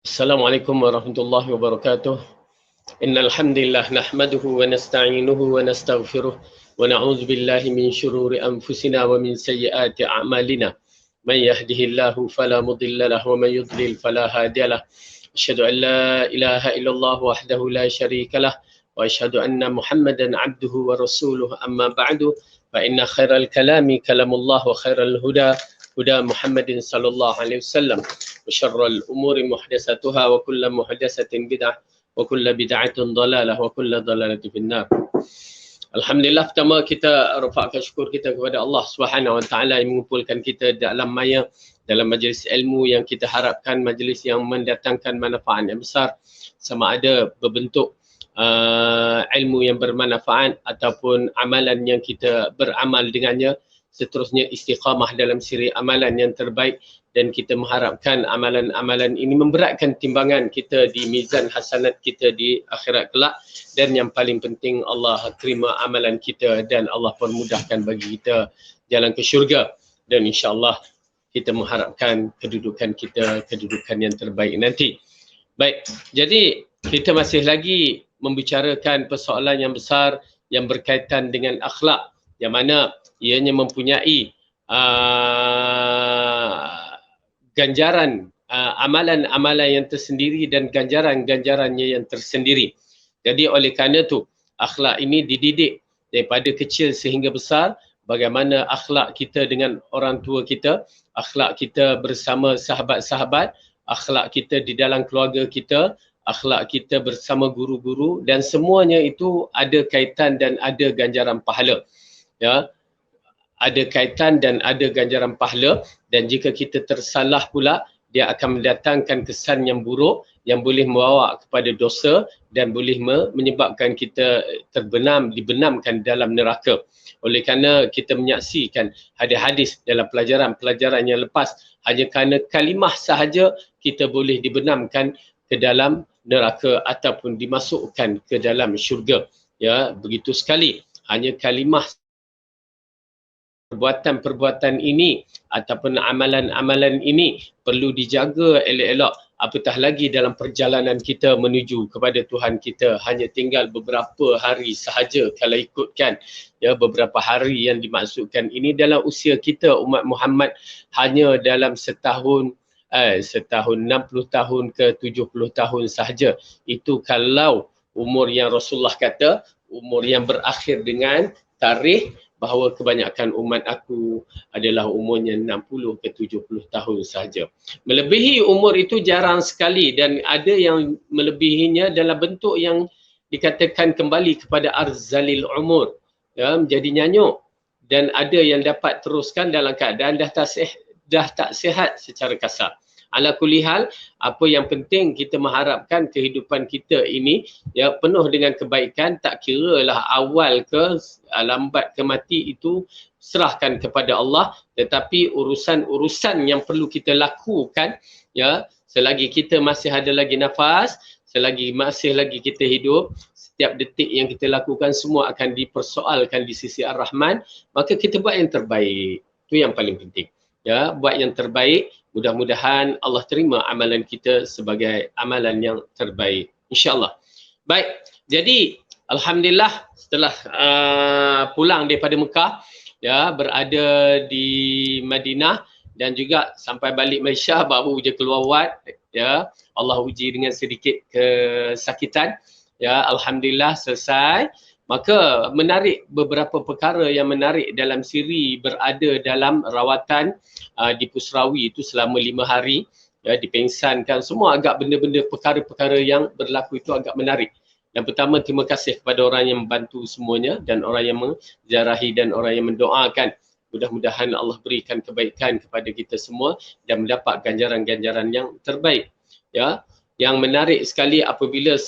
Assalamualaikum warahmatullahi wabarakatuh. Innal hamdalillah nahmaduhu wa nasta'inuhu wa nastaghfiruh wa na'udzu billahi min shururi anfusina wa min sayyiati a'malina. Man yahdihillahu fala mudilla lahu wa man yudlil fala hadiyalah. Asyhadu an la ilaha illallah wahdahu la syarika lah wa asyhadu anna Muhammadan 'abduhu wa rasuluhu amma ba'du fa inna khairal kalami kalamullah wa khairal huda huda Muhammadin sallallahu alaihi wasallam wa syarrul umuri muhdatsatuha wa kullu muhdatsatin bid'ah wa kullu bid'atin dalalah wa kullu dalalatin finnar. Alhamdulillah, pertama kita rafa'kan syukur kita kepada Allah Subhanahu wa taala yang mengumpulkan kita dalam dalam majlis ilmu yang kita harapkan majlis yang mendatangkan manfaat yang besar, sama ada berbentuk ilmu yang bermanfaat ataupun amalan yang kita beramal dengannya, seterusnya istiqamah dalam siri amalan yang terbaik, dan kita mengharapkan amalan-amalan ini memberatkan timbangan kita di mizan hasanat kita di akhirat kelak, dan yang paling penting Allah terima amalan kita dan Allah permudahkan bagi kita jalan ke syurga, dan insya-Allah kita mengharapkan kedudukan kita kedudukan yang terbaik nanti. Baik, jadi kita masih lagi membicarakan persoalan yang besar yang berkaitan dengan akhlak, yang mana ianya mempunyai ganjaran amalan-amalan yang tersendiri dan ganjaran-ganjarannya yang tersendiri. Jadi oleh kerana tu akhlak ini dididik daripada kecil sehingga besar. Bagaimana akhlak kita dengan orang tua kita, akhlak kita bersama sahabat-sahabat, akhlak kita di dalam keluarga kita, akhlak kita bersama guru-guru, dan semuanya itu ada kaitan dan ada ganjaran pahala. Ya, ada kaitan dan ada ganjaran pahala, dan jika kita tersalah pula, dia akan mendatangkan kesan yang buruk yang boleh membawa kepada dosa dan boleh menyebabkan kita dibenamkan dalam neraka. Oleh kerana kita menyaksikan hadis-hadis dalam pelajaran-pelajaran yang lepas, hanya kerana kalimah sahaja kita boleh dibenamkan ke dalam neraka ataupun dimasukkan ke dalam syurga. Ya, begitu sekali. Hanya kalimah, perbuatan-perbuatan ini ataupun amalan-amalan ini perlu dijaga elok-elok, apatah lagi dalam perjalanan kita menuju kepada Tuhan kita. Hanya tinggal beberapa hari sahaja kalau ikutkan, ya, beberapa hari yang dimaksudkan ini dalam usia kita umat Muhammad, hanya dalam setahun 60 tahun ke 70 tahun sahaja. Itu kalau umur yang Rasulullah kata, umur yang berakhir dengan tarikh bahawa kebanyakan umat aku adalah umurnya 60 ke 70 tahun sahaja. Melebihi umur itu jarang sekali, dan ada yang melebihinya dalam bentuk yang dikatakan kembali kepada arzalil umur, ya, menjadi nyanyuk, dan ada yang dapat teruskan dalam keadaan dah tak sihat secara kasar. Ala kulli hal, apa yang penting kita mengharapkan kehidupan kita ini, ya, penuh dengan kebaikan. Tak kiralah awal ke lambat ke mati, itu serahkan kepada Allah. Tetapi urusan-urusan yang perlu kita lakukan, ya, selagi kita masih ada lagi nafas, selagi masih lagi kita hidup, setiap detik yang kita lakukan semua akan dipersoalkan di sisi Ar-Rahman. Maka kita buat yang terbaik. Itu yang paling penting. Ya, buat yang terbaik. Mudah-mudahan Allah terima amalan kita sebagai amalan yang terbaik, insya-Allah. Baik, jadi alhamdulillah setelah pulang daripada Mekah, ya, berada di Madinah dan juga sampai balik Malaysia, baru je keluar wad, ya. Allah uji dengan sedikit kesakitan, ya, alhamdulillah selesai. Maka menarik beberapa perkara yang menarik dalam siri berada dalam rawatan di Pusrawi itu selama 5 hari, ya, dipengsankan semua, agak benda-benda perkara-perkara yang berlaku itu agak menarik. Yang pertama, terima kasih kepada orang yang membantu semuanya, dan orang yang menziarahi dan orang yang mendoakan. Mudah-mudahan Allah berikan kebaikan kepada kita semua dan mendapat ganjaran-ganjaran yang terbaik. Ya, yang menarik sekali apabila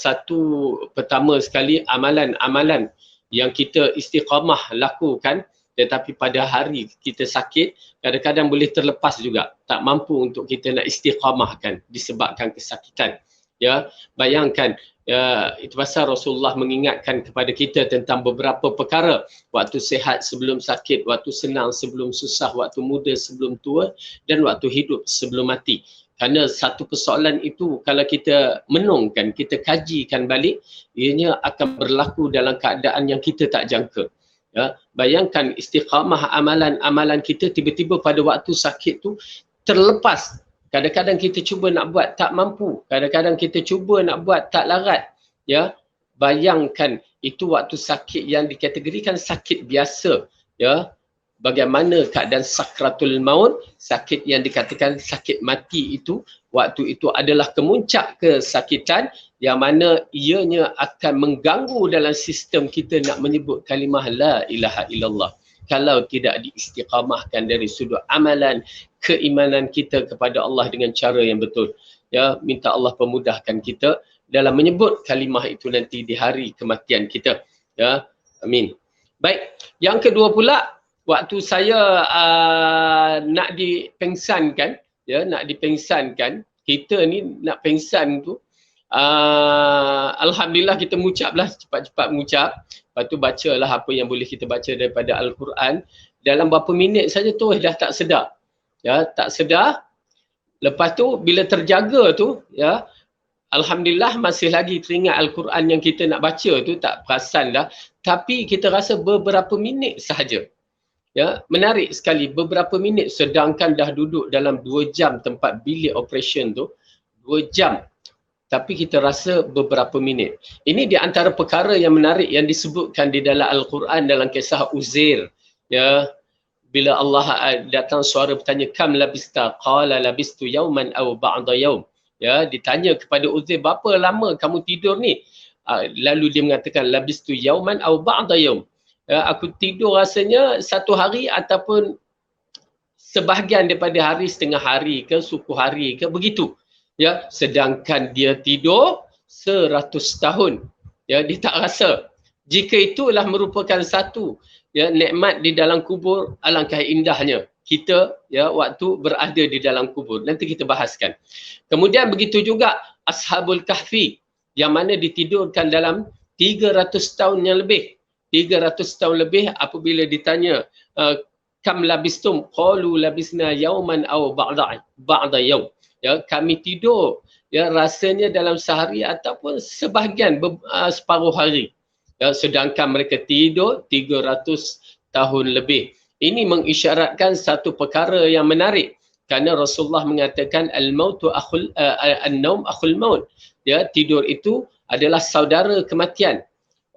pertama sekali amalan-amalan yang kita istiqamah lakukan, tetapi pada hari kita sakit, kadang-kadang boleh terlepas juga. Tak mampu untuk kita nak istiqamahkan disebabkan kesakitan. Ya, bayangkan, ya, itu pasal Rasulullah mengingatkan kepada kita tentang beberapa perkara. Waktu sihat sebelum sakit, waktu senang sebelum susah, waktu muda sebelum tua, dan waktu hidup sebelum mati. Kerana satu persoalan itu kalau kita menungkan, kita kajikan balik, ianya akan berlaku dalam keadaan yang kita tak jangka. Ya, bayangkan istiqamah amalan-amalan kita tiba-tiba pada waktu sakit tu terlepas. Kadang-kadang kita cuba nak buat tak mampu, kadang-kadang kita cuba nak buat tak larat. Ya, bayangkan itu waktu sakit yang dikategorikan sakit biasa. Ya, bagaimana keadaan sakratul maut, sakit yang dikatakan sakit mati itu, waktu itu adalah kemuncak kesakitan yang mana ianya akan mengganggu dalam sistem kita nak menyebut kalimah la ilaha illallah. Kalau tidak diistiqamahkan dari sudut amalan, keimanan kita kepada Allah dengan cara yang betul. Ya, minta Allah pemudahkan kita dalam menyebut kalimah itu nanti di hari kematian kita. Ya, amin. Baik, yang kedua pula, waktu saya nak dipengsankan, ya, nak dipengsankan, kita ni nak pengsan tu, alhamdulillah kita mengucaplah, cepat-cepat mengucap, lepas tu bacalah apa yang boleh kita baca daripada Al-Quran. Dalam berapa minit saja tu dah tak sedar. Ya, tak sedar. Lepas tu bila terjaga tu, ya, alhamdulillah masih lagi teringat Al-Quran yang kita nak baca tu, tak perasan dah. Tapi kita rasa beberapa minit sahaja. Ya, menarik sekali, beberapa minit sedangkan dah duduk dalam 2 jam tempat bilik operation tu, 2 jam. Tapi kita rasa beberapa minit. Ini di antara perkara yang menarik yang disebutkan di dalam Al-Quran dalam kisah Uzair. Ya, bila Allah datang suara bertanya, kam labista? Qala labistu yauman aw ba'da yaum. Ya, ditanya kepada Uzair, berapa lama kamu tidur ni? Lalu dia mengatakan labistu yauman aw ba'da yaum. Ya, aku tidur rasanya 1 hari ataupun sebahagian daripada hari, setengah hari ke, suku hari ke, begitu. Ya, sedangkan dia tidur 100 tahun. Ya, dia tak rasa. Jika itulah merupakan satu, ya, nikmat di dalam kubur, alangkah indahnya kita, ya, waktu berada di dalam kubur. Nanti kita bahaskan. Kemudian begitu juga Ashabul Kahfi yang mana ditidurkan dalam 300 tahun yang lebih. 300 tahun lebih apabila ditanya kam labistum qalu labisna yauman aw ba'da yaum. Ya, kami tidur, ya, rasanya dalam sehari ataupun sebahagian separuh hari. Ya, sedangkan mereka tidur 300 tahun lebih. Ini mengisyaratkan satu perkara yang menarik. Kerana Rasulullah mengatakan al-mautu akhul an-naum akhul maut. Ya, tidur itu adalah saudara kematian.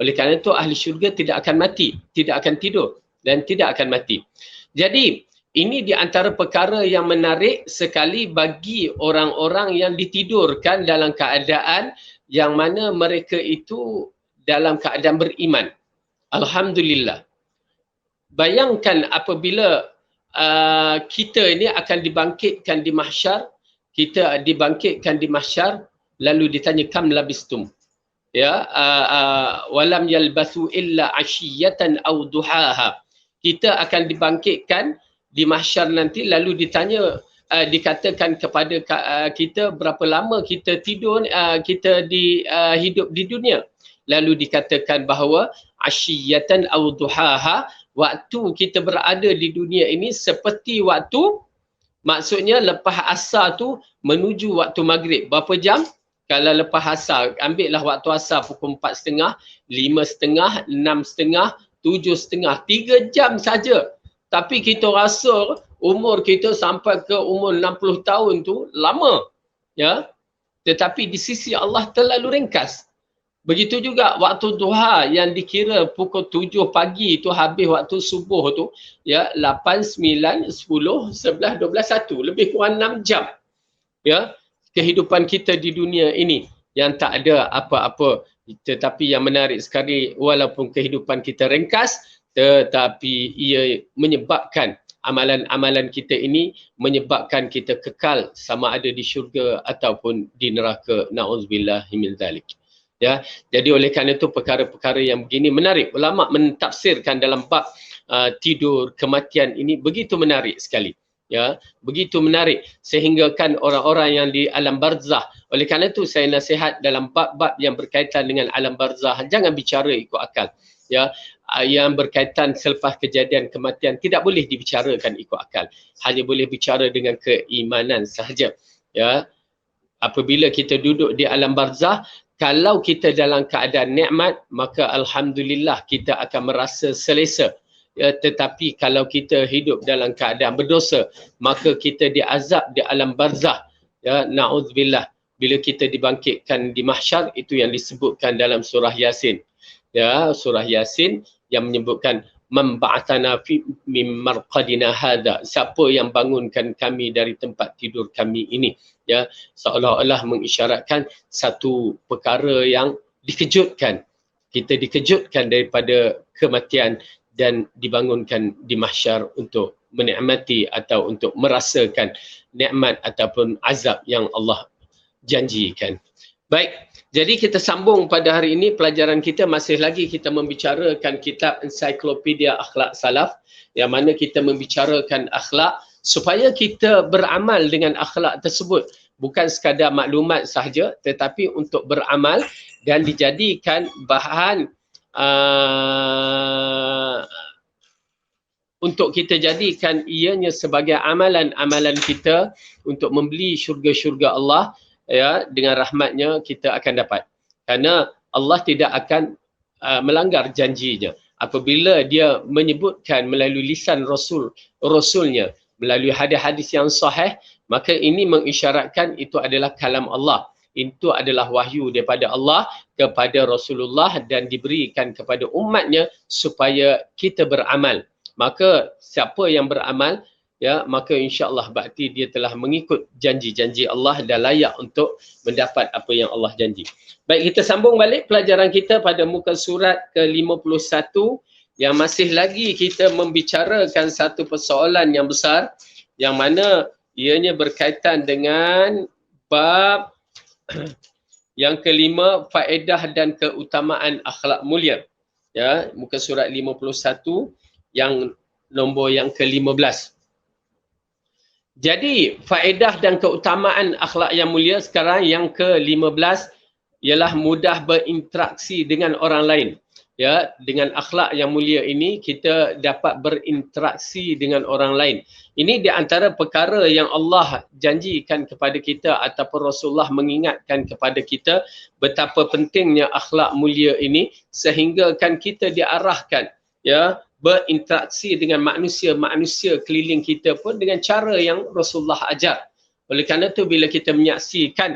Oleh kerana itu ahli syurga tidak akan mati, tidak akan tidur dan tidak akan mati. Jadi ini di antara perkara yang menarik sekali bagi orang-orang yang ditidurkan dalam keadaan yang mana mereka itu dalam keadaan beriman. Alhamdulillah. Bayangkan apabila kita ini akan dibangkitkan di mahsyar, kita dibangkitkan di mahsyar, lalu ditanya kam labistum. Ya, walam yalbathu illa ashiyatan aw duhaha. Kita akan dibangkitkan di mahsyar nanti, lalu ditanya, dikatakan kepada kita berapa lama kita tidur, kita hidup di dunia. Lalu dikatakan bahawa ashiyatan aw duhaha, waktu kita berada di dunia ini seperti waktu, maksudnya lepas asar tu menuju waktu maghrib. Berapa jam? Kalau lepas asar, ambillah waktu asar pukul 4.30, 5.30, 6.30, 7.30, 3 jam saja. Tapi kita rasa umur kita sampai ke umur 60 tahun tu lama. Ya. Tetapi di sisi Allah terlalu ringkas. Begitu juga waktu duha yang dikira pukul 7 pagi tu habis waktu subuh tu, ya, 8, 9, 10, 11, 12, 1, lebih kurang 6 jam. Ya, kehidupan kita di dunia ini yang tak ada apa-apa. Tetapi yang menarik sekali, walaupun kehidupan kita ringkas, tetapi ia menyebabkan amalan-amalan kita ini menyebabkan kita kekal sama ada di syurga ataupun di neraka. Na'udzubillahi min dzalik. Ya, jadi oleh kerana itu perkara-perkara yang begini menarik. Ulama mentafsirkan dalam bab tidur kematian ini begitu menarik sekali. Ya, begitu menarik sehingga kan orang-orang yang di alam barzah. Oleh kerana itu saya nasihat dalam bab-bab yang berkaitan dengan alam barzah, jangan bicara ikut akal. Ya, yang berkaitan selepas kejadian kematian tidak boleh dibicarakan ikut akal. Hanya boleh bicara dengan keimanan sahaja. Ya, apabila kita duduk di alam barzah, kalau kita dalam keadaan nikmat, maka alhamdulillah kita akan merasa selesa. Ya, tetapi kalau kita hidup dalam keadaan berdosa, maka kita diazab di alam barzah. Ya, na'udzubillah. Bila kita dibangkitkan di mahsyar, itu yang disebutkan dalam surah Yasin. Ya, surah Yasin yang menyebutkan man ba'athana fi min marqadina hadha, siapa yang bangunkan kami dari tempat tidur kami ini. Ya, seolah-olah mengisyaratkan satu perkara yang dikejutkan. Kita dikejutkan daripada kematian dan dibangunkan di mahsyar untuk menikmati atau untuk merasakan nikmat ataupun azab yang Allah janjikan. Baik, jadi kita sambung pada hari ini pelajaran kita, masih lagi kita membicarakan kitab Ensiklopedia Akhlak Salaf, yang mana kita membicarakan akhlak supaya kita beramal dengan akhlak tersebut. Bukan sekadar maklumat sahaja, tetapi untuk beramal dan dijadikan bahan untuk kita jadikan ianya sebagai amalan-amalan kita untuk membeli syurga-syurga Allah. Ya, dengan rahmatnya kita akan dapat. Kerana Allah tidak akan melanggar janjinya. Apabila dia menyebutkan melalui lisan Rasulnya, melalui hadis-hadis yang sahih, maka ini mengisyaratkan itu adalah kalam Allah. Itu adalah wahyu daripada Allah kepada Rasulullah dan diberikan kepada umatnya supaya kita beramal. Maka siapa yang beramal, ya, maka insya-Allah berarti dia telah mengikut janji-janji Allah dan layak untuk mendapat apa yang Allah janji. Baik, kita sambung balik pelajaran kita pada muka surat ke-51 yang masih lagi kita membicarakan satu persoalan yang besar yang mana ianya berkaitan dengan bab yang kelima, faedah dan keutamaan akhlak mulia. Ya, muka surat 51 yang nombor yang ke-15. Jadi faedah dan keutamaan akhlak yang mulia sekarang yang ke-15 ialah mudah berinteraksi dengan orang lain. Ya, dengan akhlak yang mulia ini kita dapat berinteraksi dengan orang lain. Ini di antara perkara yang Allah janjikan kepada kita ataupun Rasulullah mengingatkan kepada kita betapa pentingnya akhlak mulia ini, sehingga kan kita diarahkan, ya, berinteraksi dengan manusia-manusia keliling kita pun dengan cara yang Rasulullah ajar. Oleh kerana itu bila kita menyaksikan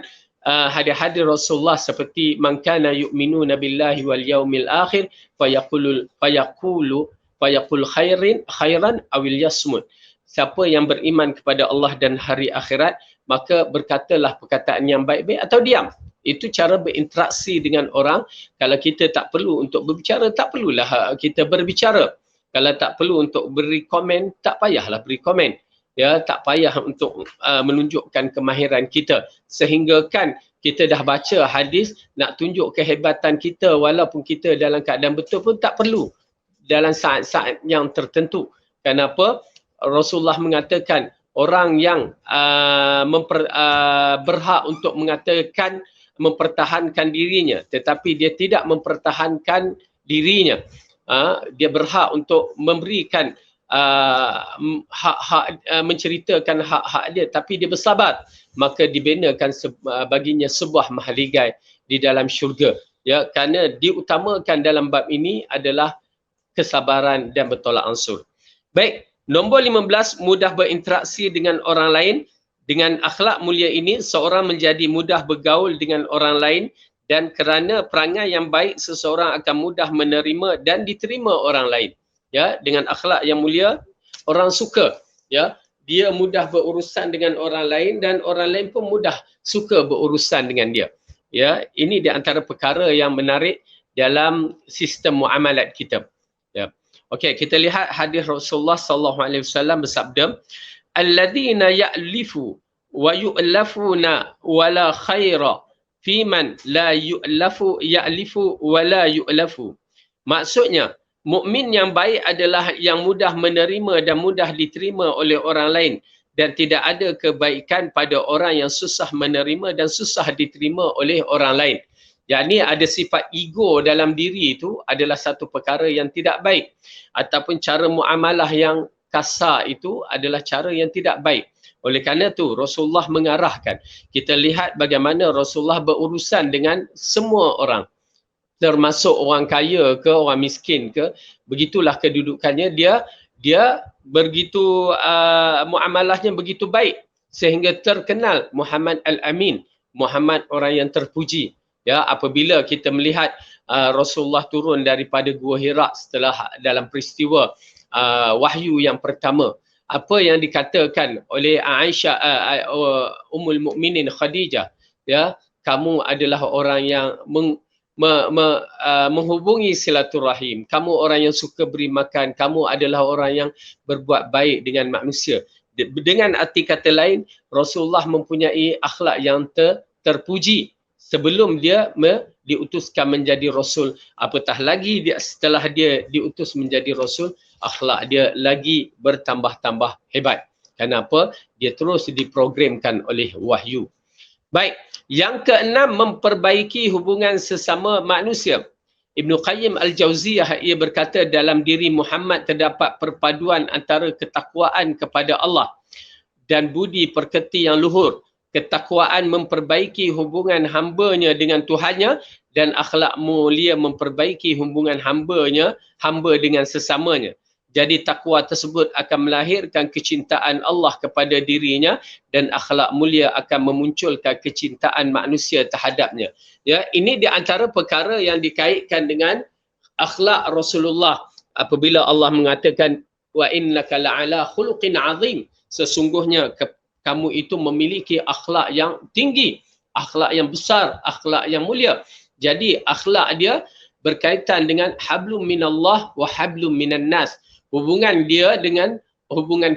hadis-hadis Rasulullah seperti man kana yu'minuna billahi wal yaumil akhir fayaqul khairan awil yasmut. Siapa yang beriman kepada Allah dan hari akhirat, maka berkatalah perkataan yang baik-baik atau diam. Itu cara berinteraksi dengan orang. Kalau kita tak perlu untuk berbicara, tak perlulah kita berbicara. Kalau tak perlu untuk beri komen, tak payahlah beri komen. Ya, tak payah untuk menunjukkan kemahiran kita. Sehingga kan kita dah baca hadis, nak tunjuk kehebatan kita walaupun kita dalam keadaan betul pun tak perlu dalam saat-saat yang tertentu. Kenapa? Rasulullah mengatakan orang yang berhak untuk mengatakan mempertahankan dirinya tetapi dia tidak mempertahankan dirinya. Dia berhak untuk memberikan hak-hak, menceritakan hak-hak dia tapi dia bersabar, maka dibenakan baginya sebuah mahligai di dalam syurga. Ya, kerana diutamakan dalam bab ini adalah kesabaran dan bertolak ansur. Baik, nombor 15, mudah berinteraksi dengan orang lain. Dengan akhlak mulia ini, seorang menjadi mudah bergaul dengan orang lain, dan kerana perangai yang baik, seseorang akan mudah menerima dan diterima orang lain. Ya, dengan akhlak yang mulia, orang suka, ya, dia mudah berurusan dengan orang lain dan orang lain pun mudah suka berurusan dengan dia. Ya, ini di antara perkara yang menarik dalam sistem muamalat kita. Ya. Okey, kita lihat hadis Rasulullah sallallahu alaihi wasallam bersabda, "Alladzina ya'lifu wa yu'lafuna wala khaira fi man la yu'lafu ya'lifu wa la yu'lafu." Maksudnya, mukmin yang baik adalah yang mudah menerima dan mudah diterima oleh orang lain, dan tidak ada kebaikan pada orang yang susah menerima dan susah diterima oleh orang lain. Jadi ada sifat ego dalam diri itu adalah satu perkara yang tidak baik, ataupun cara muamalah yang kasar itu adalah cara yang tidak baik. Oleh kerana tu Rasulullah mengarahkan. Kita lihat bagaimana Rasulullah berurusan dengan semua orang. Termasuk orang kaya ke, orang miskin ke, begitulah kedudukannya. Dia begitu muamalahnya begitu baik sehingga terkenal Muhammad Al-Amin, Muhammad orang yang terpuji. Ya, apabila kita melihat Rasulullah turun daripada Gua Hira setelah dalam peristiwa wahyu yang pertama, apa yang dikatakan oleh Aisyah Ummul Mukminin Khadijah, ya, kamu adalah orang yang menghubungi silaturahim, kamu orang yang suka beri makan, kamu adalah orang yang berbuat baik dengan manusia. Dengan arti kata lain, Rasulullah mempunyai akhlak yang terpuji sebelum dia diutuskan menjadi Rasul. Apatah lagi setelah dia diutus menjadi Rasul, akhlak dia lagi bertambah-tambah hebat. Kenapa? Dia terus diprogramkan oleh wahyu. Baik, yang keenam, memperbaiki hubungan sesama manusia. Ibn Qayyim Al-Jauziyah, ia berkata dalam diri Muhammad terdapat perpaduan antara ketakwaan kepada Allah dan budi perketi yang luhur. Ketakwaan memperbaiki hubungan hambanya dengan Tuhannya dan akhlak mulia memperbaiki hubungan hamba dengan sesamanya. Jadi takwa tersebut akan melahirkan kecintaan Allah kepada dirinya dan akhlak mulia akan memunculkan kecintaan manusia terhadapnya. Ya, ini di antara perkara yang dikaitkan dengan akhlak Rasulullah. Apabila Allah mengatakan wa innaka la'ala khuluqin azim, sesungguhnya kamu itu memiliki akhlak yang tinggi, akhlak yang besar, akhlak yang mulia. Jadi akhlak dia berkaitan dengan hablum minallah wa hablum minan nas. Hubungan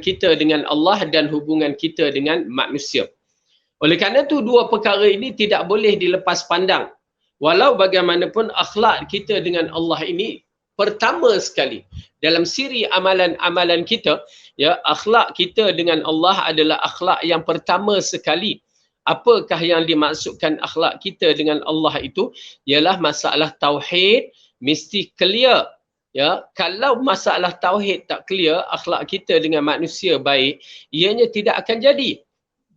kita dengan Allah dan hubungan kita dengan manusia. Oleh kerana itu dua perkara ini tidak boleh dilepas pandang. Walau bagaimanapun akhlak kita dengan Allah ini pertama sekali dalam siri amalan-amalan kita, ya, akhlak kita dengan Allah adalah akhlak yang pertama sekali. Apakah yang dimaksudkan akhlak kita dengan Allah itu? Ialah masalah tauhid mesti clear. Ya, kalau masalah tauhid tak clear, akhlak kita dengan manusia baik, ianya tidak akan jadi.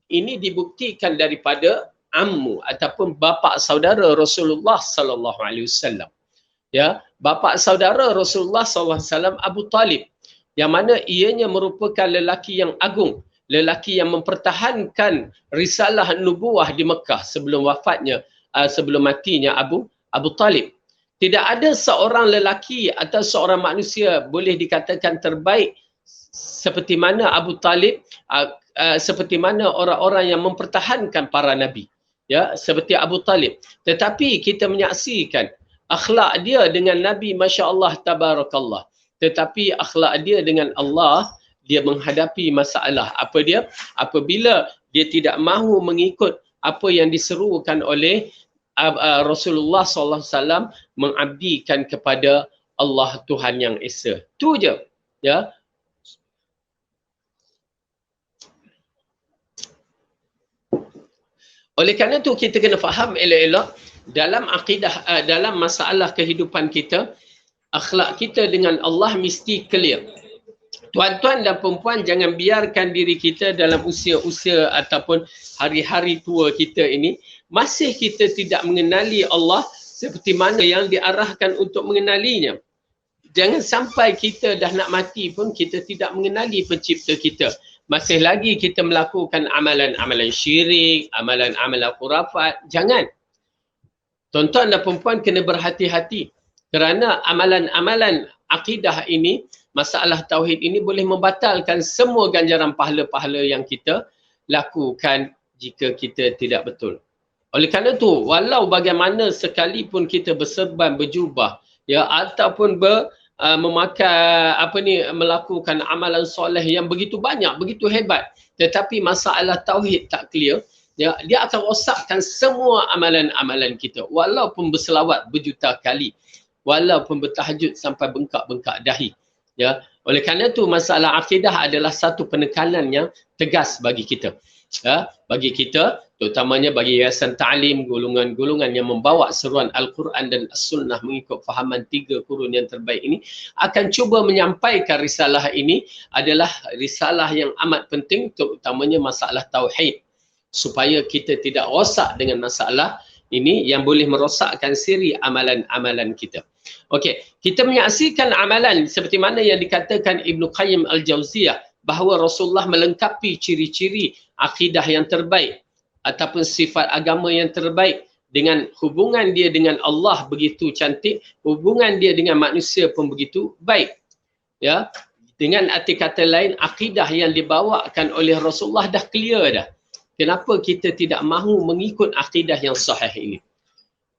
Ini dibuktikan daripada ammu ataupun bapa saudara Rasulullah sallallahu alaihi wasallam. Ya, bapa saudara Rasulullah sallallahu alaihi wasallam Abu Talib, yang mana ianya merupakan lelaki yang agung, lelaki yang mempertahankan risalah nubuah di Mekah sebelum wafatnya, sebelum matinya Abu Talib. Tidak ada seorang lelaki atau seorang manusia boleh dikatakan terbaik seperti mana Abu Talib, seperti mana orang-orang yang mempertahankan para nabi, ya, seperti Abu Talib. Tetapi kita menyaksikan akhlak dia dengan Nabi, masya-Allah tabarakallah. Tetapi akhlak dia dengan Allah, dia menghadapi masalah. Apa dia? Apabila dia tidak mahu mengikut apa yang diserukan oleh Rasulullah SAW mengabdikan kepada Allah Tuhan yang Esa. Itu je. Ya. Oleh kerana itu kita kena faham elok-elok dalam akidah, dalam masalah kehidupan kita, akhlak kita dengan Allah mesti clear. Tuan-tuan dan perempuan, jangan biarkan diri kita dalam usia-usia ataupun hari-hari tua kita ini masih kita tidak mengenali Allah seperti mana yang diarahkan untuk mengenalinya. Jangan sampai kita dah nak mati pun kita tidak mengenali pencipta kita. Masih lagi kita melakukan amalan-amalan syirik, amalan-amalan khurafat. Jangan. Tuan-tuan dan perempuan kena berhati-hati. Kerana amalan-amalan akidah ini, masalah tauhid ini boleh membatalkan semua ganjaran pahala-pahala yang kita lakukan jika kita tidak betul. Oleh kerana itu, walau bagaimana sekalipun kita berserban, berjubah, ya, ataupun melakukan amalan soleh yang begitu banyak, begitu hebat, tetapi masalah tauhid tak clear, ya, dia akan rosakkan semua amalan-amalan kita. Walaupun berselawat berjuta kali, walaupun bertahajud sampai bengkak-bengkak dahi. Ya, oleh kerana itu masalah akidah adalah satu penekanan yang tegas bagi kita. Ya, bagi kita terutamanya bagi yayasan ta'lim, golongan-golongan yang membawa seruan Al-Quran dan As-Sunnah mengikut fahaman 3 kurun yang terbaik ini, akan cuba menyampaikan risalah ini adalah risalah yang amat penting, terutamanya masalah tauhid, supaya kita tidak rosak dengan masalah ini yang boleh merosakkan siri amalan-amalan kita. Okey, kita menyaksikan amalan seperti mana yang dikatakan Ibnu Qayyim Al-Jauziyah, bahawa Rasulullah melengkapi ciri-ciri akidah yang terbaik ataupun sifat agama yang terbaik dengan hubungan dia dengan Allah begitu cantik, hubungan dia dengan manusia pun begitu baik. Ya, dengan arti kata lain, akidah yang dibawakan oleh Rasulullah dah clear dah. Kenapa kita tidak mahu mengikut akidah yang sahih ini?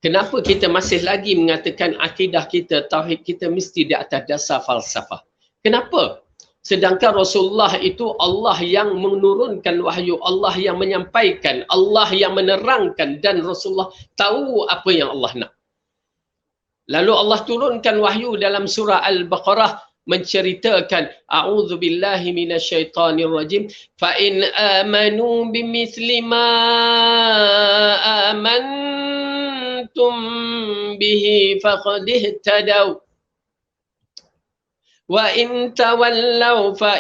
Kenapa kita masih lagi mengatakan akidah kita, tauhid kita mesti di atas dasar falsafah? Kenapa? Sedangkan Rasulullah itu Allah yang menurunkan wahyu, Allah yang menyampaikan, Allah yang menerangkan, dan Rasulullah tahu apa yang Allah nak. Lalu Allah turunkan wahyu dalam surah Al-Baqarah menceritakan a'udzubillahi minasyaitonirrajim fa in amanu bimithli ma amantum bihi faqad ihtadaw wa in tawallaw fa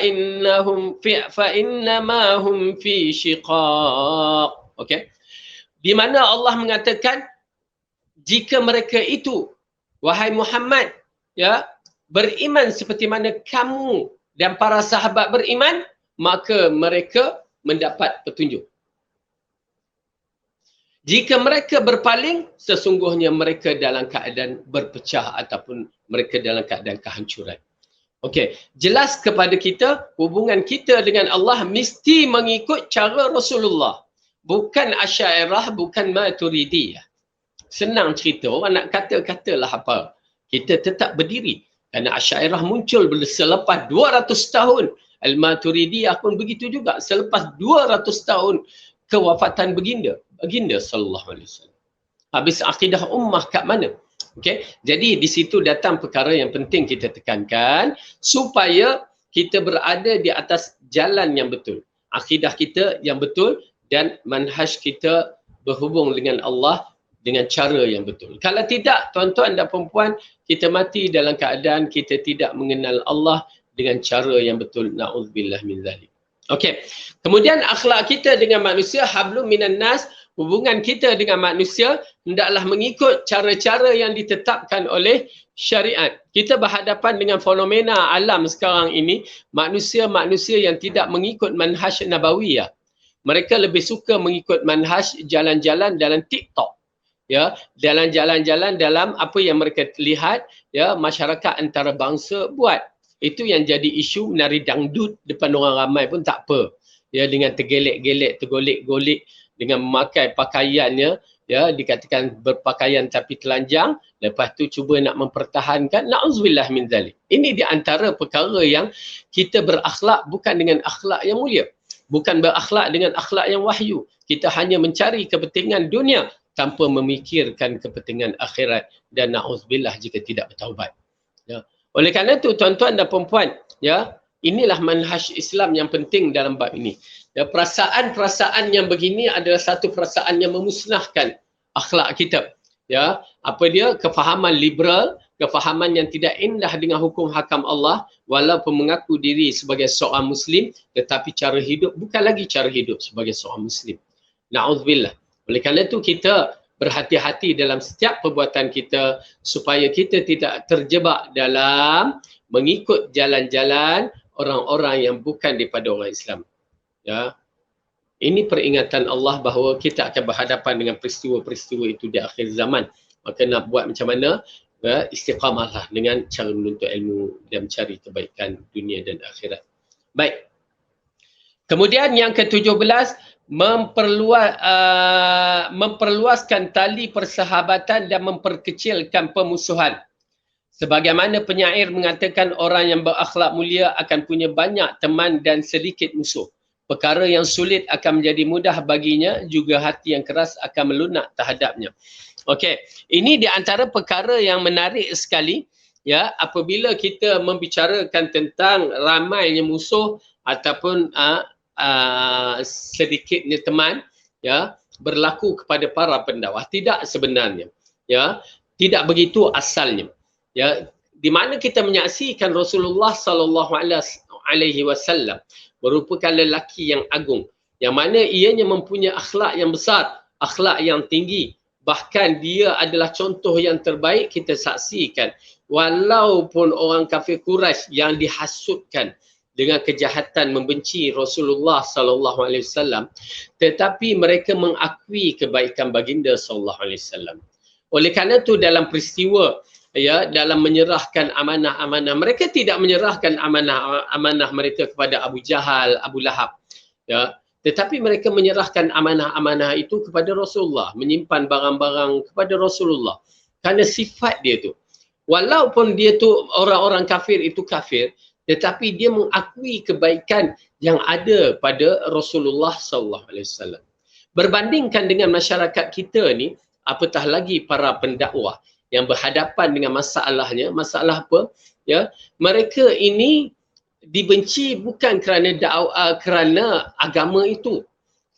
innama hum fi shiqaq. Okey, di mana Allah mengatakan jika mereka itu, wahai Muhammad, ya, beriman seperti mana kamu dan para sahabat beriman, maka mereka mendapat petunjuk. Jika mereka berpaling, sesungguhnya mereka dalam keadaan berpecah ataupun mereka dalam keadaan kehancuran. Okey, jelas kepada kita hubungan kita dengan Allah mesti mengikut cara Rasulullah. Bukan Asy'ariyah, bukan Maturidiyah. Senang cerita, orang nak katalah apa. Kita tetap berdiri. Kerana Asy'ariyah muncul selepas 200 tahun. Al-Maturidiyah pun begitu juga. Selepas 200 tahun kewafatan baginda sallallahu alaihi wasallam. Habis akidah ummah kat mana? Okey, jadi di situ datang perkara yang penting kita tekankan supaya kita berada di atas jalan yang betul. Akidah kita yang betul dan manhaj kita berhubung dengan Allah dengan cara yang betul. Kalau tidak, tuan-tuan dan puan-puan, kita mati dalam keadaan kita tidak mengenal Allah dengan cara yang betul. Na'udzubillah min zalik. Okey. Kemudian akhlak kita dengan manusia, hablum minan nas, hubungan kita dengan manusia hendaklah mengikut cara-cara yang ditetapkan oleh syariat. Kita berhadapan dengan fenomena alam sekarang ini, manusia-manusia yang tidak mengikut manhaj nabawiyah. Mereka lebih suka mengikut manhaj jalan-jalan dalam TikTok. Ya, dalam jalan-jalan dalam apa yang mereka lihat, ya, masyarakat antarabangsa buat. Itu yang jadi isu menari dangdut depan orang ramai pun tak apa. Ya, dengan tergelek-gelek, tergolek-golek, dengan memakai pakaiannya, ya, dikatakan berpakaian tapi telanjang, lepas tu cuba nak mempertahankan, na'udzubillah min zalik. Ini di antara perkara yang kita berakhlak bukan dengan akhlak yang mulia. Bukan berakhlak dengan akhlak yang wahyu. Kita hanya mencari kepentingan dunia tanpa memikirkan kepentingan akhirat, dan na'udzubillah jika tidak bertaubat. Ya. Oleh kerana itu, tuan-tuan dan puan-puan, ya, inilah manhaj Islam yang penting dalam bab ini. Ya, perasaan-perasaan yang begini adalah satu perasaan yang memusnahkan akhlak kita. Ya, apa dia? Kefahaman liberal, kefahaman yang tidak indah dengan hukum hakam Allah, walaupun mengaku diri sebagai seorang Muslim, tetapi cara hidup bukan lagi cara hidup sebagai seorang Muslim. Na'udzubillah. Oleh kerana itu kita berhati-hati dalam setiap perbuatan kita supaya kita tidak terjebak dalam mengikut jalan-jalan orang-orang yang bukan daripada orang Islam. Ya. Ini peringatan Allah bahawa kita akan berhadapan dengan peristiwa-peristiwa itu di akhir zaman. Maka nak buat macam mana? Ya, istiqamahlah dengan cara menuntut ilmu dan mencari kebaikan dunia dan akhirat. Baik. Kemudian yang ke-17, memperluaskan tali persahabatan dan memperkecilkan permusuhan. Sebagaimana penyair mengatakan, orang yang berakhlak mulia akan punya banyak teman dan sedikit musuh. Perkara yang sulit akan menjadi mudah baginya, juga hati yang keras akan melunak terhadapnya. Okey, ini di antara perkara yang menarik sekali, ya, apabila kita membicarakan tentang ramainya musuh ataupun sedikitnya teman, ya, berlaku kepada para pendakwah. Tidak sebenarnya. Ya, tidak begitu asalnya. Ya, di mana kita menyaksikan Rasulullah sallallahu alaihi wasallam merupakan lelaki yang agung, yang mana ianya mempunyai akhlak yang besar, akhlak yang tinggi. Bahkan dia adalah contoh yang terbaik kita saksikan. Walaupun orang kafir Quraisy yang dihasutkan dengan kejahatan membenci Rasulullah sallallahu alaihi wasallam, tetapi mereka mengakui kebaikan baginda sallallahu alaihi wasallam. Oleh kerana itu dalam peristiwa, ya, dalam menyerahkan amanah-amanah, mereka tidak menyerahkan amanah mereka kepada Abu Jahal, Abu Lahab, ya, tetapi mereka menyerahkan amanah-amanah itu kepada Rasulullah, menyimpan barang-barang kepada Rasulullah. Kerana sifat dia tu, walaupun dia tu orang-orang kafir itu kafir, tetapi dia mengakui kebaikan yang ada pada Rasulullah sallallahu alaihi wasallam. Berbandingkan dengan masyarakat kita ni, apatah lagi para pendakwah yang berhadapan dengan masalahnya, masalah apa? Ya, mereka ini dibenci bukan kerana kerana agama itu,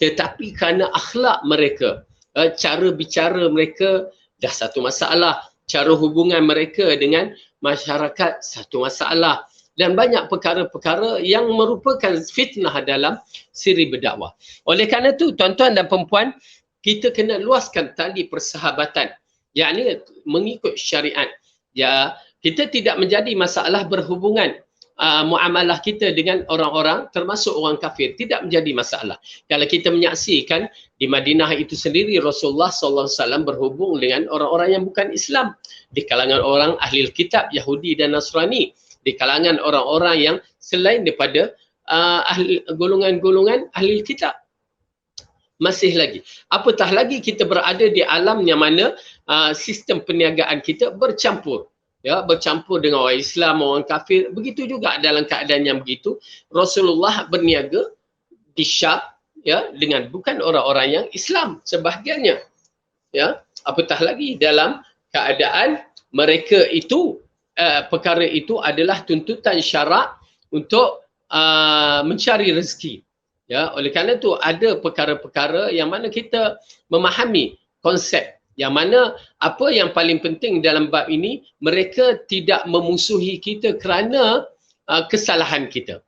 tetapi kerana akhlak mereka, cara bicara mereka dah satu masalah, cara hubungan mereka dengan masyarakat satu masalah, dan banyak perkara-perkara yang merupakan fitnah dalam siri berdakwah. Oleh kerana itu, tuan-tuan dan perempuan, kita kena luaskan tali persahabatan, yakni mengikut syariat. Ya, kita tidak menjadi masalah berhubungan muamalah kita dengan orang-orang termasuk orang kafir, tidak menjadi masalah. Kalau kita menyaksikan di Madinah itu sendiri, Rasulullah sallallahu alaihi wasallam berhubung dengan orang-orang yang bukan Islam, di kalangan orang ahli kitab Yahudi dan Nasrani, di kalangan orang-orang yang selain daripada golongan-golongan ahli kitab. Masih lagi. Apatah lagi kita berada di alam yang mana sistem perniagaan kita bercampur. Ya, bercampur dengan orang Islam, orang kafir. Begitu juga dalam keadaan yang begitu, Rasulullah berniaga di Syam, ya, dengan bukan orang-orang yang Islam sebahagiannya. Ya, apatah lagi dalam keadaan mereka itu perkara itu adalah tuntutan syarak untuk mencari rezeki. Ya, oleh kerana itu ada perkara-perkara yang mana kita memahami konsep yang mana apa yang paling penting dalam bab ini, mereka tidak memusuhi kita kerana kesalahan kita.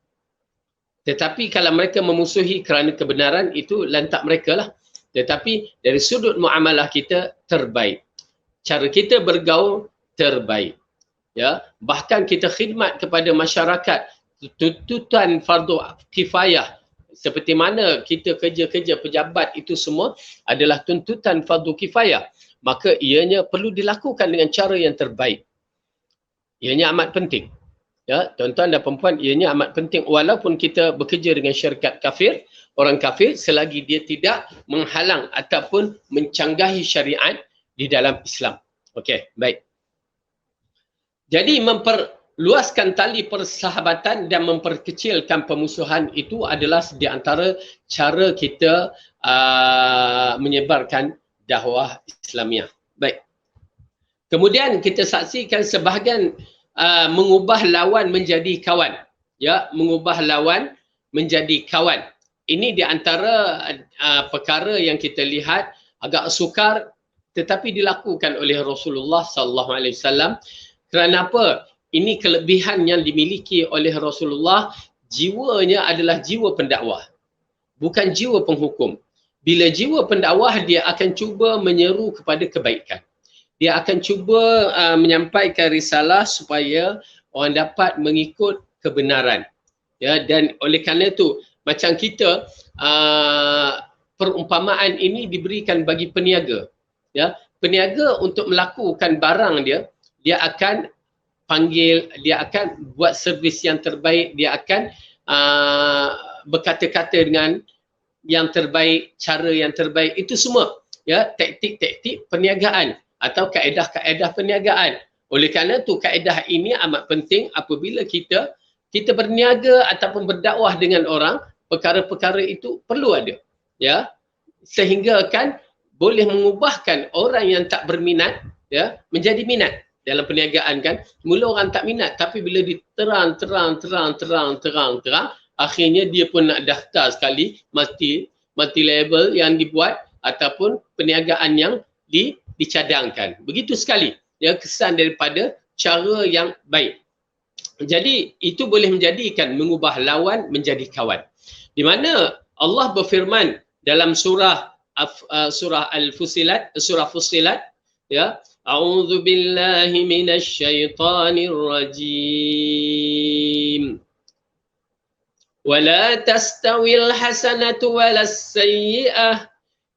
Tetapi kalau mereka memusuhi kerana kebenaran, itu lantak mereka lah. Tetapi dari sudut muamalah kita terbaik. Cara kita bergaul terbaik. Ya, bahkan kita khidmat kepada masyarakat, tuntutan fardu kifayah. Seperti mana kita kerja-kerja pejabat itu semua adalah tuntutan fardu kifayah. Maka ianya perlu dilakukan dengan cara yang terbaik. Ianya amat penting. Ya, tuan-tuan dan perempuan, ianya amat penting walaupun kita bekerja dengan syarikat kafir, orang kafir, selagi dia tidak menghalang ataupun mencanggahi syariat di dalam Islam. Okey, baik. Jadi luaskan tali persahabatan dan memperkecilkan permusuhan itu adalah di antara cara kita menyebarkan dakwah Islamiah. Baik. Kemudian kita saksikan sebahagian mengubah lawan menjadi kawan. Ya, mengubah lawan menjadi kawan. Ini di antara perkara yang kita lihat agak sukar tetapi dilakukan oleh Rasulullah sallallahu alaihi wasallam. Kerana apa? Ini kelebihan yang dimiliki oleh Rasulullah, jiwanya adalah jiwa pendakwah, bukan jiwa penghukum. Bila jiwa pendakwah, dia akan cuba menyeru kepada kebaikan. Dia akan cuba menyampaikan risalah supaya orang dapat mengikut kebenaran. Ya, dan oleh kerana itu, macam kita, perumpamaan ini diberikan bagi peniaga. Ya, peniaga untuk melakukan barang dia, dia akan panggil, dia akan buat servis yang terbaik, dia akan berkata-kata dengan yang terbaik, cara yang terbaik, itu semua ya taktik-taktik perniagaan atau kaedah-kaedah perniagaan. Oleh kerana itu kaedah ini amat penting apabila kita berniaga ataupun berdakwah dengan orang, perkara-perkara itu perlu ada, ya, sehingga kan boleh mengubahkan orang yang tak berminat, ya, menjadi minat. Dalam perniagaan kan, mula orang tak minat, tapi bila diterang, akhirnya dia pun nak daftar sekali multi level yang dibuat, ataupun perniagaan yang dicadangkan. Begitu sekali ya kesan daripada cara yang baik. Jadi itu boleh menjadikan mengubah lawan menjadi kawan. Di mana Allah berfirman dalam surah Al-Fussilat, surah Fussilat, ya, a'udzu billahi minasy syaithanir rajim. Wala tastawil hasanatu walas sayyi'ah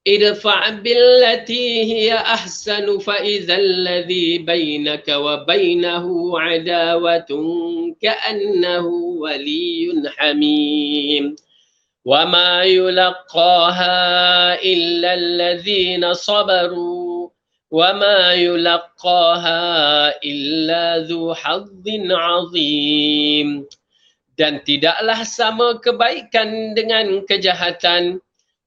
idfa' billati hiya ahsanu fa idzal ladzi bainaka wa bainahu adawatun ka'annahu waliyyun hamim. وَمَا يُلَقَّاهَا إِلَّا الَّذِينَ صَبَرُوا وَمَا يُلَقَّاهَا إِلَّا ذُو حَظٍّ عَظِيمٍ. Dan tidaklah sama kebaikan dengan kejahatan.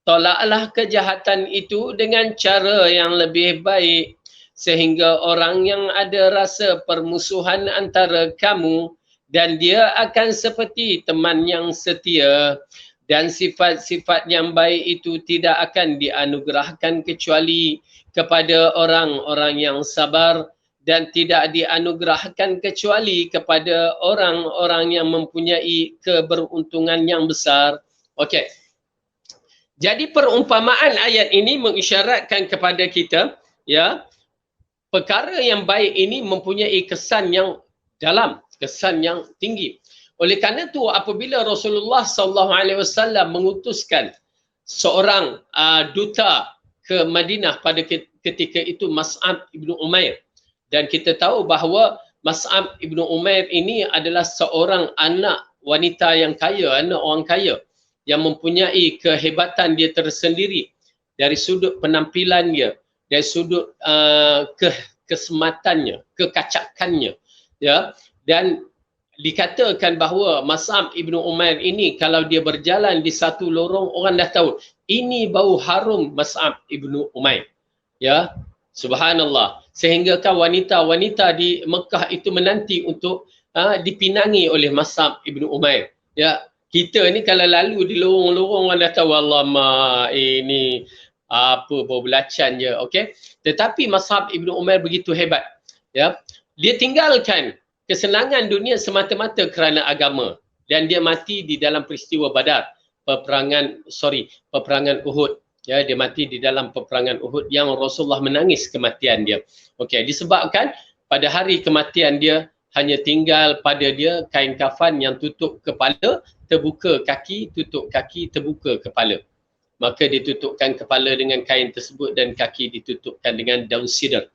Tolaklah kejahatan itu dengan cara yang lebih baik, sehingga orang yang ada rasa permusuhan antara kamu dan dia akan seperti teman yang setia. Dan sifat-sifat yang baik itu tidak akan dianugerahkan kecuali kepada orang-orang yang sabar, dan tidak dianugerahkan kecuali kepada orang-orang yang mempunyai keberuntungan yang besar. Okey. Jadi perumpamaan ayat ini mengisyaratkan kepada kita, ya, perkara yang baik ini mempunyai kesan yang dalam, kesan yang tinggi. Oleh kerana itu apabila Rasulullah SAW mengutuskan seorang duta ke Madinah pada ketika itu, Mas'ab ibnu Umair, dan kita tahu bahawa Mas'ab ibnu Umair ini adalah seorang anak wanita yang kaya, anak orang kaya yang mempunyai kehebatan dia tersendiri dari sudut penampilannya, dari sudut kesematannya, kekacakannya, ya. Dan dikatakan bahawa Mas'ab ibnu Umair ini kalau dia berjalan di satu lorong, orang dah tahu ini bau harum Mas'ab ibnu Umair. Ya, subhanallah. Sehingga kan wanita-wanita di Mekah itu menanti untuk dipinangi oleh Mas'ab ibnu Umair. Ya, kita ni kalau lalu di lorong-lorong orang dah tahu alamak ini apa bau belacan je, okey. Tetapi Mas'ab ibnu Umair begitu hebat. Ya, dia tinggalkan kesenangan dunia semata-mata kerana agama, dan dia mati di dalam peristiwa Badar, peperangan Uhud. Ya, dia mati di dalam peperangan Uhud yang Rasulullah menangis kematian dia. Okey, disebabkan pada hari kematian dia hanya tinggal pada dia kain kafan yang tutup kepala, terbuka kaki, tutup kaki, terbuka kepala. Maka ditutupkan kepala dengan kain tersebut dan kaki ditutupkan dengan daun sidr.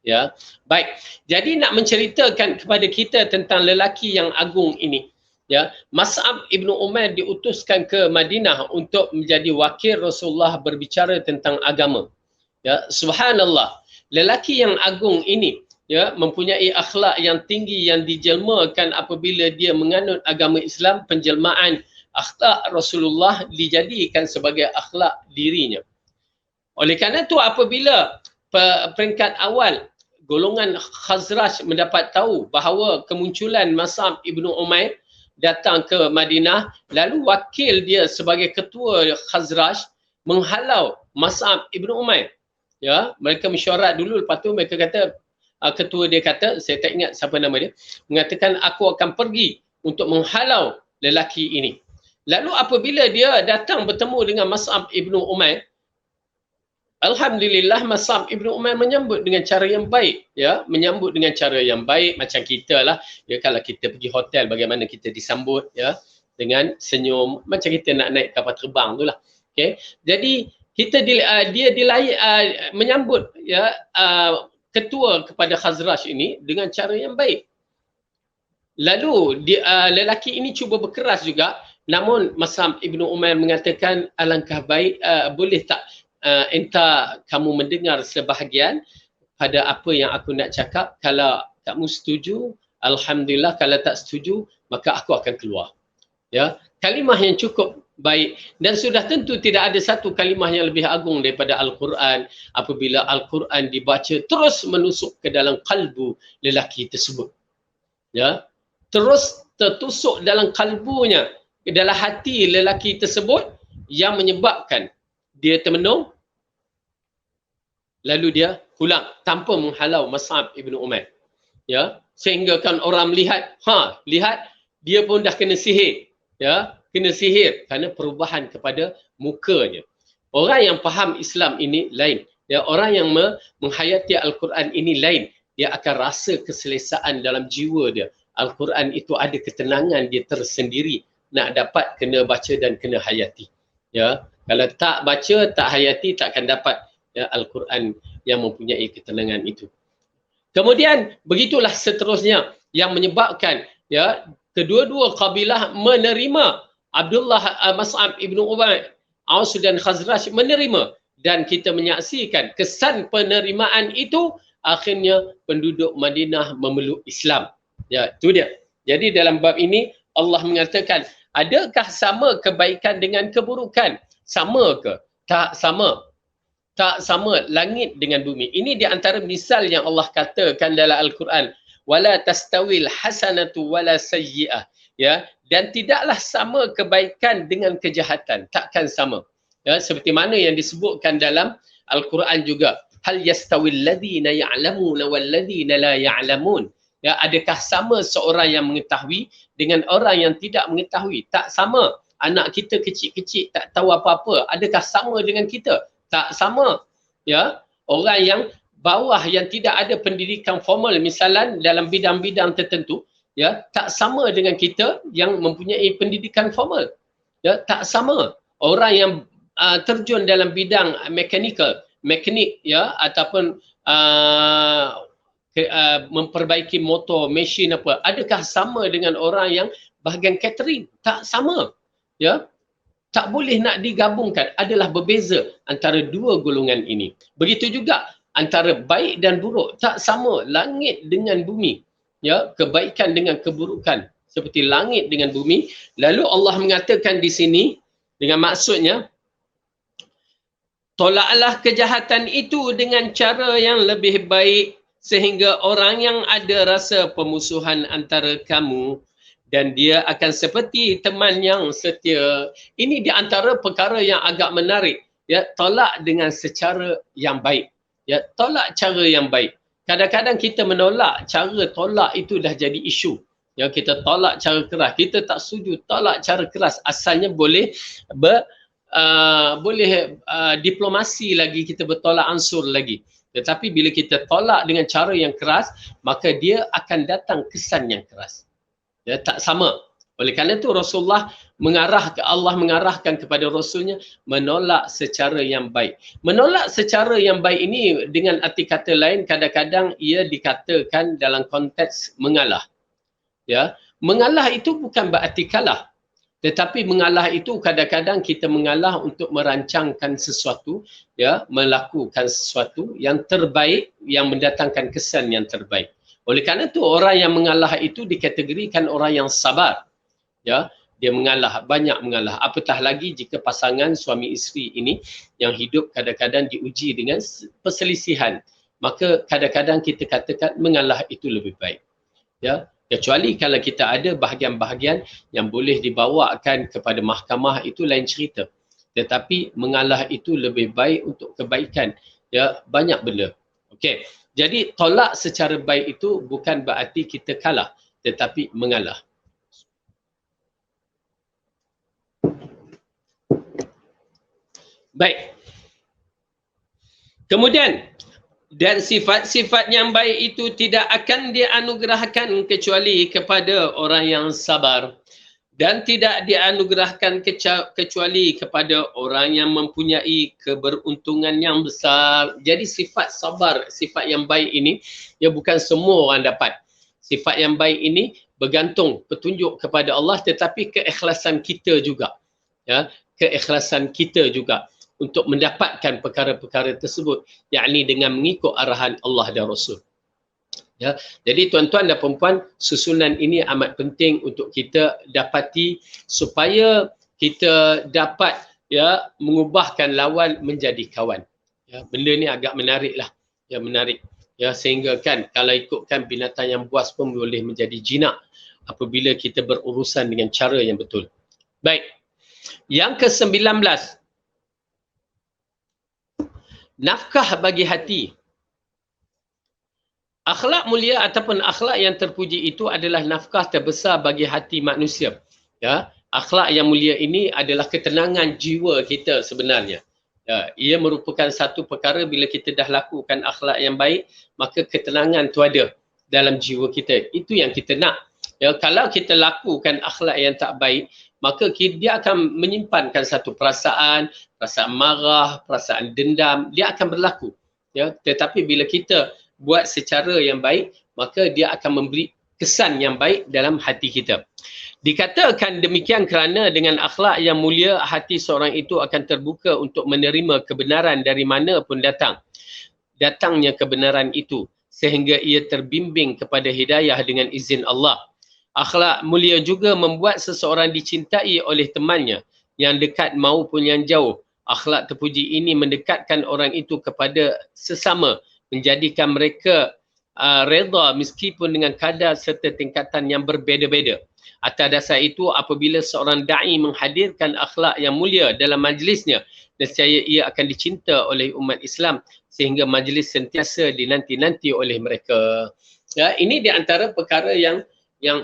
Ya, baik. Jadi nak menceritakan kepada kita tentang lelaki yang agung ini. Ya, Mas'ab ibnu Umair diutuskan ke Madinah untuk menjadi wakil Rasulullah berbicara tentang agama. Ya, subhanallah. Lelaki yang agung ini, ya, mempunyai akhlak yang tinggi yang dijelmakan apabila dia menganut agama Islam. Penjelmaan akhlak Rasulullah dijadikan sebagai akhlak dirinya. Oleh kerana itu apabila peringkat awal golongan Khazraj mendapat tahu bahawa kemunculan Mas'ab ibnu Umair datang ke Madinah, lalu wakil dia sebagai ketua Khazraj menghalau Mas'ab ibnu Umair. Ya, mereka mesyuarat dulu, lepas tu mereka kata, ketua dia kata, saya tak ingat siapa nama dia, mengatakan aku akan pergi untuk menghalau lelaki ini. Lalu apabila dia datang bertemu dengan Mas'ab ibnu Umair, alhamdulillah Mas'ab ibnu Umair menyambut dengan cara yang baik, ya, menyambut dengan cara yang baik macam kita lah, ya, kalau kita pergi hotel bagaimana kita disambut, ya, dengan senyum macam kita nak naik kapal terbang tu lah. Okey, jadi kita menyambut, ya, ketua kepada Khazraj ini dengan cara yang baik. Lalu lelaki ini cuba berkeras juga, namun Mas'ab ibnu Umair mengatakan alangkah baik, boleh tak entah kamu mendengar sebahagian pada apa yang aku nak cakap. Kalau kamu setuju, alhamdulillah. Kalau tak setuju, maka aku akan keluar. Ya, kalimah yang cukup baik, dan sudah tentu tidak ada satu kalimah yang lebih agung daripada Al-Quran. Apabila Al-Quran dibaca, terus menusuk ke dalam kalbu lelaki tersebut. Ya, terus tertusuk dalam kalbunya, ke dalam hati lelaki tersebut, yang menyebabkan dia termenung, lalu dia pulang tanpa menghalau Mus'ab ibn Umair. Ya, sehingga kan orang melihat, lihat dia pun dah kena sihir. Ya, kena sihir kerana perubahan kepada mukanya. Orang yang faham Islam ini lain. Ya, orang yang menghayati Al-Quran ini lain. Dia akan rasa keselesaan dalam jiwa dia. Al-Quran itu ada ketenangan dia tersendiri. Nak dapat kena baca dan kena hayati. Ya, kalau tak baca, tak hayati, tak akan dapat ya, Al-Quran yang mempunyai ketenangan itu. Kemudian begitulah seterusnya yang menyebabkan ya kedua-dua kabilah menerima Abdullah Mus'ab ibn Umair, Aus dan Khazraj menerima, dan kita menyaksikan kesan penerimaan itu akhirnya penduduk Madinah memeluk Islam. Ya, itu dia. Jadi dalam bab ini Allah mengatakan, adakah sama kebaikan dengan keburukan? Sama ke? Tak sama. Tak sama langit dengan bumi. Ini di antara misal yang Allah katakan dalam Al-Quran. Wala tastawil hasanatu wala sayyi'ah. Ya, dan tidaklah sama kebaikan dengan kejahatan. Takkan sama. Ya, seperti mana yang disebutkan dalam Al-Quran juga. Hal yastawil ladhina ya'lamuna wal ladhina la ya'lamun. Ya, adakah sama seorang yang mengetahui dengan orang yang tidak mengetahui? Tak sama. Anak kita kecil-kecil tak tahu apa-apa. Adakah sama dengan kita? Tak sama. Ya, orang yang bawah yang tidak ada pendidikan formal misalnya dalam bidang-bidang tertentu, ya, tak sama dengan kita yang mempunyai pendidikan formal. Ya, tak sama. Orang yang terjun dalam bidang mekanik ya, ataupun memperbaiki motor, mesin apa, adakah sama dengan orang yang bahagian catering? Tak sama. Ya, tak boleh nak digabungkan, adalah berbeza antara dua golongan ini. Begitu juga antara baik dan buruk, tak sama langit dengan bumi. Ya, kebaikan dengan keburukan seperti langit dengan bumi. Lalu Allah mengatakan di sini dengan maksudnya, tolaklah kejahatan itu dengan cara yang lebih baik sehingga orang yang ada rasa pemusuhan antara kamu dan dia akan seperti teman yang setia. Ini di antara perkara yang agak menarik. Ya, tolak dengan secara yang baik. Ya, tolak cara yang baik. Kadang-kadang kita menolak cara tolak itu dah jadi isu. Ya, kita tolak cara keras. Kita tak setuju tolak cara keras. Asalnya boleh diplomasi lagi, kita bertolak ansur lagi. Tetapi bila kita tolak dengan cara yang keras, maka dia akan datang kesan yang keras. Ya, tak sama. Oleh kerana itu Allah mengarahkan kepada Rasulnya menolak secara yang baik. Menolak secara yang baik ini dengan arti kata lain kadang-kadang ia dikatakan dalam konteks mengalah. Ya, mengalah itu bukan berarti kalah. Tetapi mengalah itu kadang-kadang kita mengalah untuk merancangkan sesuatu, ya, melakukan sesuatu yang terbaik, yang mendatangkan kesan yang terbaik. Oleh kerana itu orang yang mengalah itu dikategorikan orang yang sabar. Ya, dia mengalah, banyak mengalah. Apatah lagi jika pasangan suami isteri ini yang hidup kadang-kadang diuji dengan perselisihan, maka kadang-kadang kita katakan mengalah itu lebih baik. Ya, kecuali kalau kita ada bahagian-bahagian yang boleh dibawakan kepada mahkamah, itu lain cerita. Tetapi mengalah itu lebih baik untuk kebaikan. Ya, banyak benda. Okey. Jadi tolak secara baik itu bukan berarti kita kalah, tetapi mengalah. Baik. Kemudian, dan sifat-sifat yang baik itu tidak akan dianugerahkan kecuali kepada orang yang sabar. Dan tidak dianugerahkan kecuali kepada orang yang mempunyai keberuntungan yang besar. Jadi sifat sabar, sifat yang baik ini, ya bukan semua orang dapat. Sifat yang baik ini bergantung petunjuk kepada Allah, tetapi keikhlasan kita juga. Ya, keikhlasan kita juga untuk mendapatkan perkara-perkara tersebut, yakni dengan mengikut arahan Allah dan Rasul. Ya, jadi tuan-tuan dan puan-puan, susunan ini amat penting untuk kita dapati supaya kita dapat ya mengubahkan lawan menjadi kawan. Ya, benda ni agak menarik lah. Ya, menarik. Ya, sehingga kan kalau ikutkan binatang yang buas pun boleh menjadi jinak apabila kita berurusan dengan cara yang betul. Baik. Yang ke-19. Nafkah bagi hati. Akhlak mulia ataupun akhlak yang terpuji itu adalah nafkah terbesar bagi hati manusia. Ya, akhlak yang mulia ini adalah ketenangan jiwa kita sebenarnya. Ya, ia merupakan satu perkara bila kita dah lakukan akhlak yang baik, maka ketenangan tu ada dalam jiwa kita. Itu yang kita nak. Ya, kalau kita lakukan akhlak yang tak baik, maka dia akan menyimpankan satu perasaan marah, perasaan dendam, dia akan berlaku. Ya, tetapi bila kita buat secara yang baik, maka dia akan memberi kesan yang baik dalam hati kita. Dikatakan demikian kerana dengan akhlak yang mulia, hati seorang itu akan terbuka untuk menerima kebenaran dari mana pun datangnya kebenaran itu, sehingga ia terbimbing kepada hidayah dengan izin Allah. Akhlak mulia juga membuat seseorang dicintai oleh temannya, yang dekat maupun yang jauh. Akhlak terpuji ini mendekatkan orang itu kepada sesama, menjadikan mereka redha meskipun dengan kadar serta tingkatan yang berbeza-beza. Atas dasar itu, apabila seorang da'i menghadirkan akhlak yang mulia dalam majlisnya, nescaya ia akan dicinta oleh umat Islam sehingga majlis sentiasa dinanti-nanti oleh mereka. Ya, ini di antara perkara yang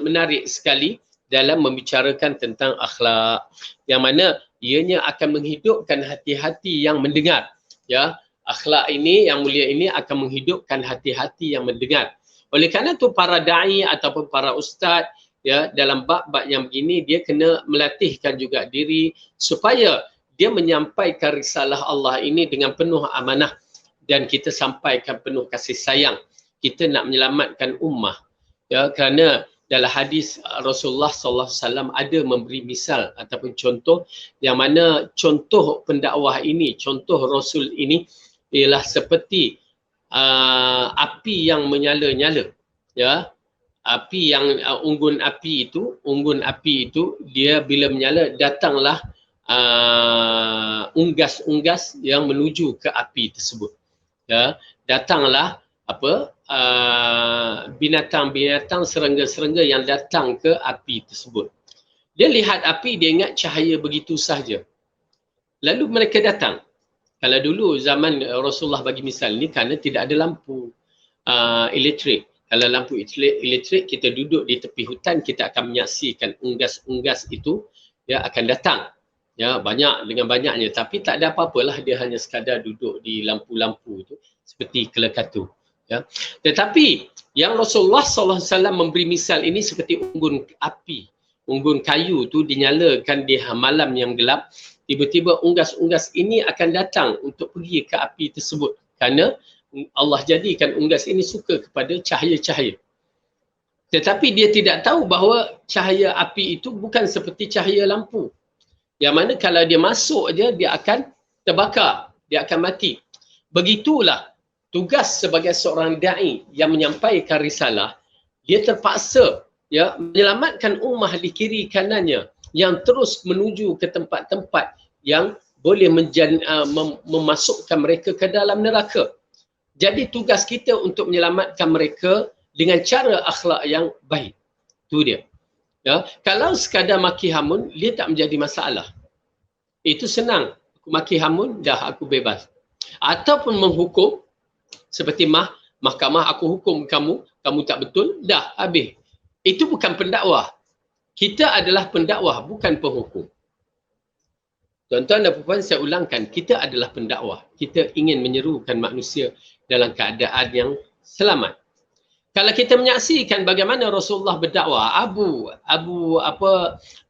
menarik sekali dalam membicarakan tentang akhlak, yang mana ianya akan menghidupkan hati-hati yang mendengar. Ya, akhlak ini yang mulia ini akan menghidupkan hati-hati yang mendengar. Oleh kerana itu para da'i ataupun para ustaz, ya, dalam bab-bab yang begini dia kena melatihkan juga diri supaya dia menyampaikan risalah Allah ini dengan penuh amanah dan kita sampaikan penuh kasih sayang. Kita nak menyelamatkan ummah. Ya, kerana dalam hadis Rasulullah sallallahu alaihi wasallam ada memberi misal ataupun contoh yang mana contoh pendakwah ini, contoh Rasul ini ialah seperti api yang menyala-nyala. Ya, api yang unggun api itu dia bila menyala datanglah unggas-unggas yang menuju ke api tersebut. Ya, datanglah binatang-binatang, serangga-serangga yang datang ke api tersebut. Dia lihat api, dia ingat cahaya begitu sahaja. Lalu mereka datang. Kalau dulu zaman Rasulullah bagi misal ni, kerana tidak ada lampu elektrik. Kalau lampu elektrik, kita duduk di tepi hutan, kita akan menyaksikan unggas-unggas itu ya akan datang. Ya, banyak dengan banyaknya, tapi tak ada apa-apalah, dia hanya sekadar duduk di lampu-lampu itu seperti kelekatu. Ya. Tetapi yang Rasulullah sallallahu alaihi wasallam memberi misal ini seperti unggun api, unggun kayu tu dinyalakan di malam yang gelap. Tiba-tiba unggas-unggas ini akan datang untuk pergi ke api tersebut. Kerana Allah jadikan unggas ini suka kepada cahaya-cahaya. Tetapi dia tidak tahu bahawa cahaya api itu bukan seperti cahaya lampu. Yang mana kalau dia masuk aja dia akan terbakar, dia akan mati. Begitulah tugas sebagai seorang da'i yang menyampaikan risalah, dia terpaksa ya menyelamatkan ummah di kiri kanannya yang terus menuju ke tempat-tempat yang boleh memasukkan mereka ke dalam neraka. Jadi tugas kita untuk menyelamatkan mereka dengan cara akhlak yang baik. Itu dia. Ya, kalau sekadar maki hamun, dia tak menjadi masalah. Itu senang. Aku maki hamun, dah aku bebas. Ataupun menghukum, seperti mahkamah aku hukum kamu, kamu tak betul, dah habis. Itu bukan pendakwah. Kita adalah pendakwah, bukan penghukum. Tuan-tuan dan puan, saya ulangkan, kita adalah pendakwah. Kita ingin menyerukan manusia dalam keadaan yang selamat. Kalau kita menyaksikan bagaimana Rasulullah berdakwah,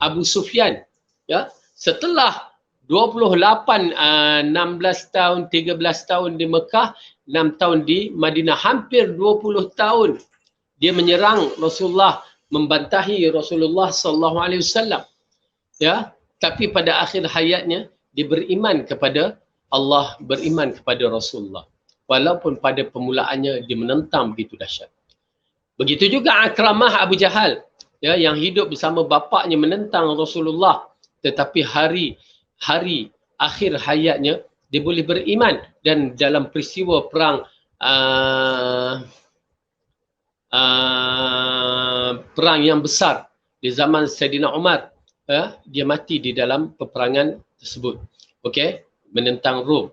Abu Sufyan, ya, setelah 28, 16 tahun, 13 tahun di Mekah, 6 tahun di Madinah, hampir 20 tahun dia menyerang Rasulullah, membantahi Rasulullah sallallahu alaihi wasallam. Ya, tapi pada akhir hayatnya dia beriman kepada Allah, beriman kepada Rasulullah. Walaupun pada permulaannya dia menentang begitu dahsyat. Begitu juga Akramah Abu Jahal, ya, yang hidup bersama bapaknya menentang Rasulullah, tetapi hari akhir hayatnya dia boleh beriman, dan dalam peristiwa perang perang yang besar di zaman Saidina Umar, dia mati di dalam peperangan tersebut. Okey, menentang Rom.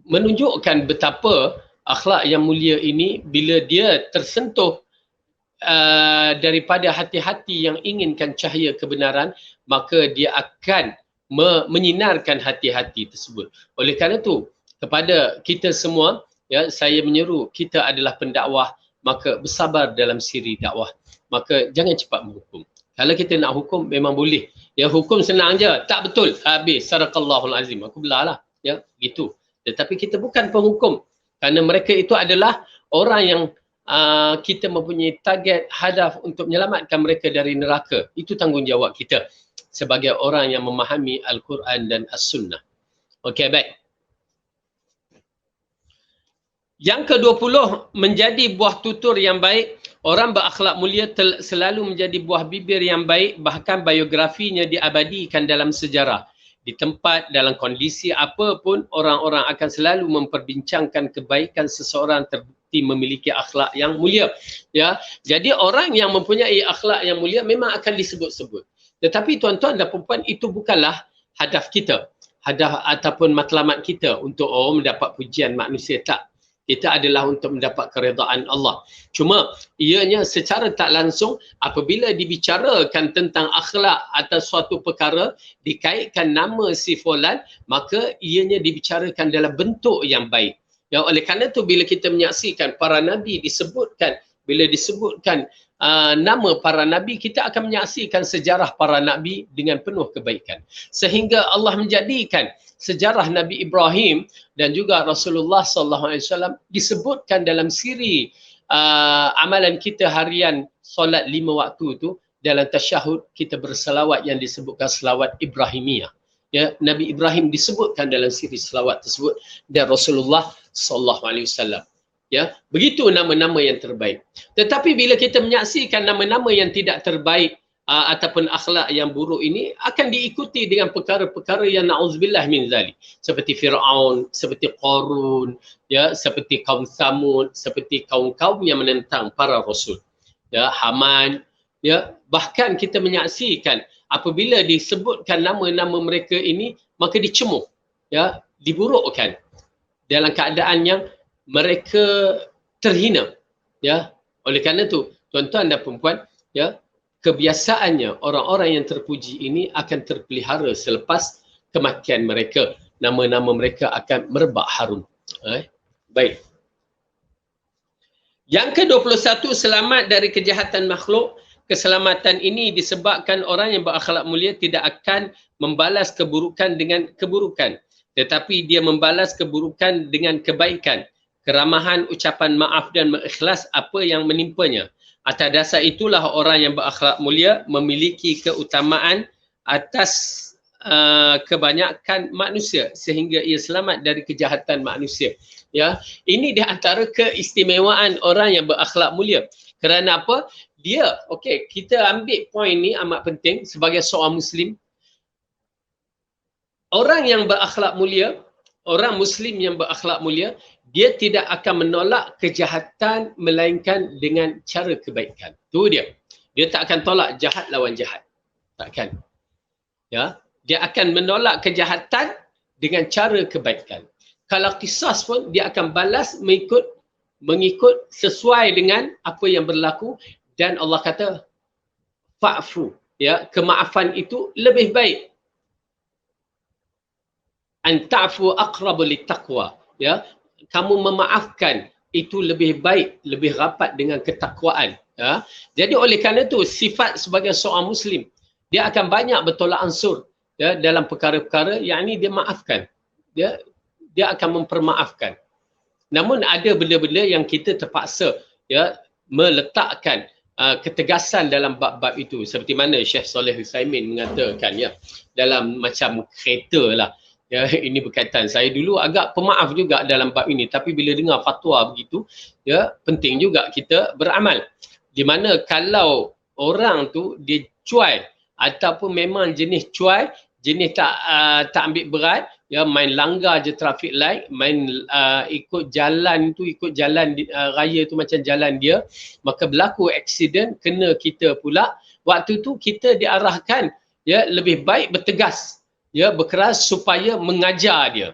menunjukkan betapa akhlak yang mulia ini bila dia tersentuh daripada hati-hati yang inginkan cahaya kebenaran, maka dia akan menyinarkan hati-hati tersebut. Oleh kerana itu, kepada kita semua, ya, saya menyeru kita adalah pendakwah, maka bersabar dalam siri dakwah. Maka jangan cepat menghukum. Kalau kita nak hukum memang boleh. Ya, hukum senang je. Tak betul. Habis. Sadaqallahul azim. Aku belah lah. Ya, gitu. Tetapi kita bukan penghukum. Kerana mereka itu adalah orang yang kita mempunyai target, hadaf untuk menyelamatkan mereka dari neraka. Itu tanggungjawab kita sebagai orang yang memahami Al-Quran dan As-Sunnah. Okey, baik. Yang ke-20, menjadi buah tutur yang baik. Orang berakhlak mulia selalu menjadi buah bibir yang baik, bahkan biografinya diabadikan dalam sejarah. Di tempat, dalam kondisi apapun, orang-orang akan selalu memperbincangkan kebaikan seseorang terbukti memiliki akhlak yang mulia. Ya, jadi orang yang mempunyai akhlak yang mulia memang akan disebut-sebut. Tetapi tuan-tuan dan puan-puan, itu bukanlah hadaf kita, hadaf ataupun matlamat kita untuk mendapat pujian manusia. Tak. Kita adalah untuk mendapat keredaan Allah. Cuma ianya secara tak langsung apabila dibicarakan tentang akhlak atas suatu perkara, dikaitkan nama si fulan, maka ianya dibicarakan dalam bentuk yang baik. Ya, oleh kerana itu bila kita menyaksikan para nabi disebutkan, bila disebutkan nama para nabi, kita akan menyaksikan sejarah para nabi dengan penuh kebaikan. Sehingga Allah menjadikan sejarah Nabi Ibrahim dan juga Rasulullah SAW disebutkan dalam siri amalan kita harian solat 5 waktu tu. Dalam tasyahud kita berselawat yang disebutkan selawat Ibrahimiyah. Ya, Nabi Ibrahim disebutkan dalam siri selawat tersebut dan Rasulullah SAW. Ya, begitu nama-nama yang terbaik. Tetapi bila kita menyaksikan nama-nama yang tidak terbaik ataupun akhlak yang buruk ini, akan diikuti dengan perkara-perkara yang na'udzubillah min zalik, seperti Fir'aun, seperti Qarun, ya, seperti kaum Thamud, seperti kaum-kaum yang menentang para rasul, ya, Haman, ya. Bahkan kita menyaksikan apabila disebutkan nama-nama mereka ini, maka dicemuh, ya, diburukkan dalam keadaan yang mereka terhina, ya. Oleh kerana itu, tuan-tuan dan puan-puan, ya, kebiasaannya orang-orang yang terpuji ini akan terpelihara selepas kematian mereka. Nama-nama mereka akan merebak harum. Baik. Yang ke-21, selamat dari kejahatan makhluk. Keselamatan ini disebabkan orang yang berakhlak mulia tidak akan membalas keburukan dengan keburukan, tetapi dia membalas keburukan dengan kebaikan, keramahan, ucapan maaf dan mengikhlas apa yang menimpanya. Atas dasar itulah orang yang berakhlak mulia memiliki keutamaan atas kebanyakan manusia sehingga ia selamat dari kejahatan manusia. Ya, ini di antara keistimewaan orang yang berakhlak mulia. Kerana apa? Dia, okey, kita ambil poin ni amat penting sebagai seorang Muslim. Orang yang berakhlak mulia, orang Muslim yang berakhlak mulia, dia tidak akan menolak kejahatan melainkan dengan cara kebaikan. Tu dia. Dia tak akan tolak jahat lawan jahat. Takkan. Ya, dia akan menolak kejahatan dengan cara kebaikan. Kalau qisas pun dia akan balas mengikut sesuai dengan apa yang berlaku, dan Allah kata fa'fu, ya, kemaafan itu lebih baik. An ta'fu aqrabu littaqwa, ya. Kamu memaafkan itu lebih baik, lebih rapat dengan ketakwaan. Ya. Jadi oleh kerana itu, sifat sebagai seorang Muslim, dia akan banyak bertolak ansur, ya, dalam perkara-perkara yang ini dia maafkan. Dia akan mempermaafkan. Namun ada benda-benda yang kita terpaksa, ya, meletakkan ketegasan dalam bab-bab itu. Seperti mana Syekh Saleh Utsaimin mengatakan, ya, dalam macam kereta lah. Ya, ini berkaitan. Saya dulu agak pemaaf juga dalam bab ini, tapi bila dengar fatwa begitu, ya, penting juga kita beramal. Di mana kalau orang tu dia cuai ataupun memang jenis cuai, jenis tak ambil berat, ya, main langgar je traffic light, main ikut jalan tu, ikut jalan raya tu macam jalan dia, maka berlaku aksiden, kena kita pula. Waktu tu kita diarahkan, ya, lebih baik bertegas, ya, berkeras supaya mengajar dia.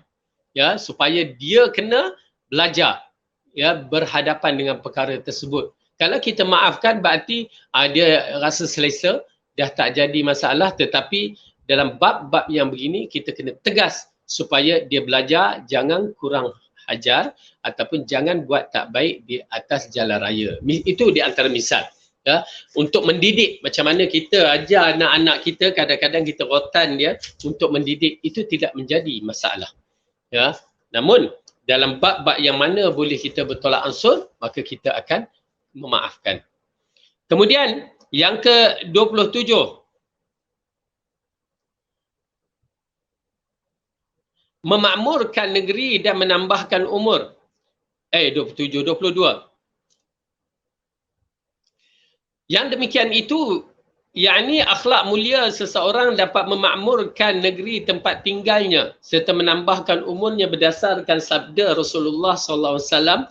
ya, supaya dia kena belajar, ya, berhadapan dengan perkara tersebut. Kalau kita maafkan berarti dia rasa selesa, dah tak jadi masalah, tetapi dalam bab-bab yang begini kita kena tegas supaya dia belajar, jangan kurang ajar ataupun jangan buat tak baik di atas jalan raya. Itu di antara misal. Ya, untuk mendidik, macam mana kita ajar anak-anak kita, kadang-kadang kita rotan dia untuk mendidik, itu tidak menjadi masalah. Ya, namun dalam bab-bab yang mana boleh kita bertolak ansur, maka kita akan memaafkan. Kemudian yang ke-27, memakmurkan negeri dan menambahkan umur. 27, 22. Yang demikian itu, yakni akhlak mulia seseorang dapat memakmurkan negeri tempat tinggalnya serta menambahkan umurnya berdasarkan sabda Rasulullah SAW,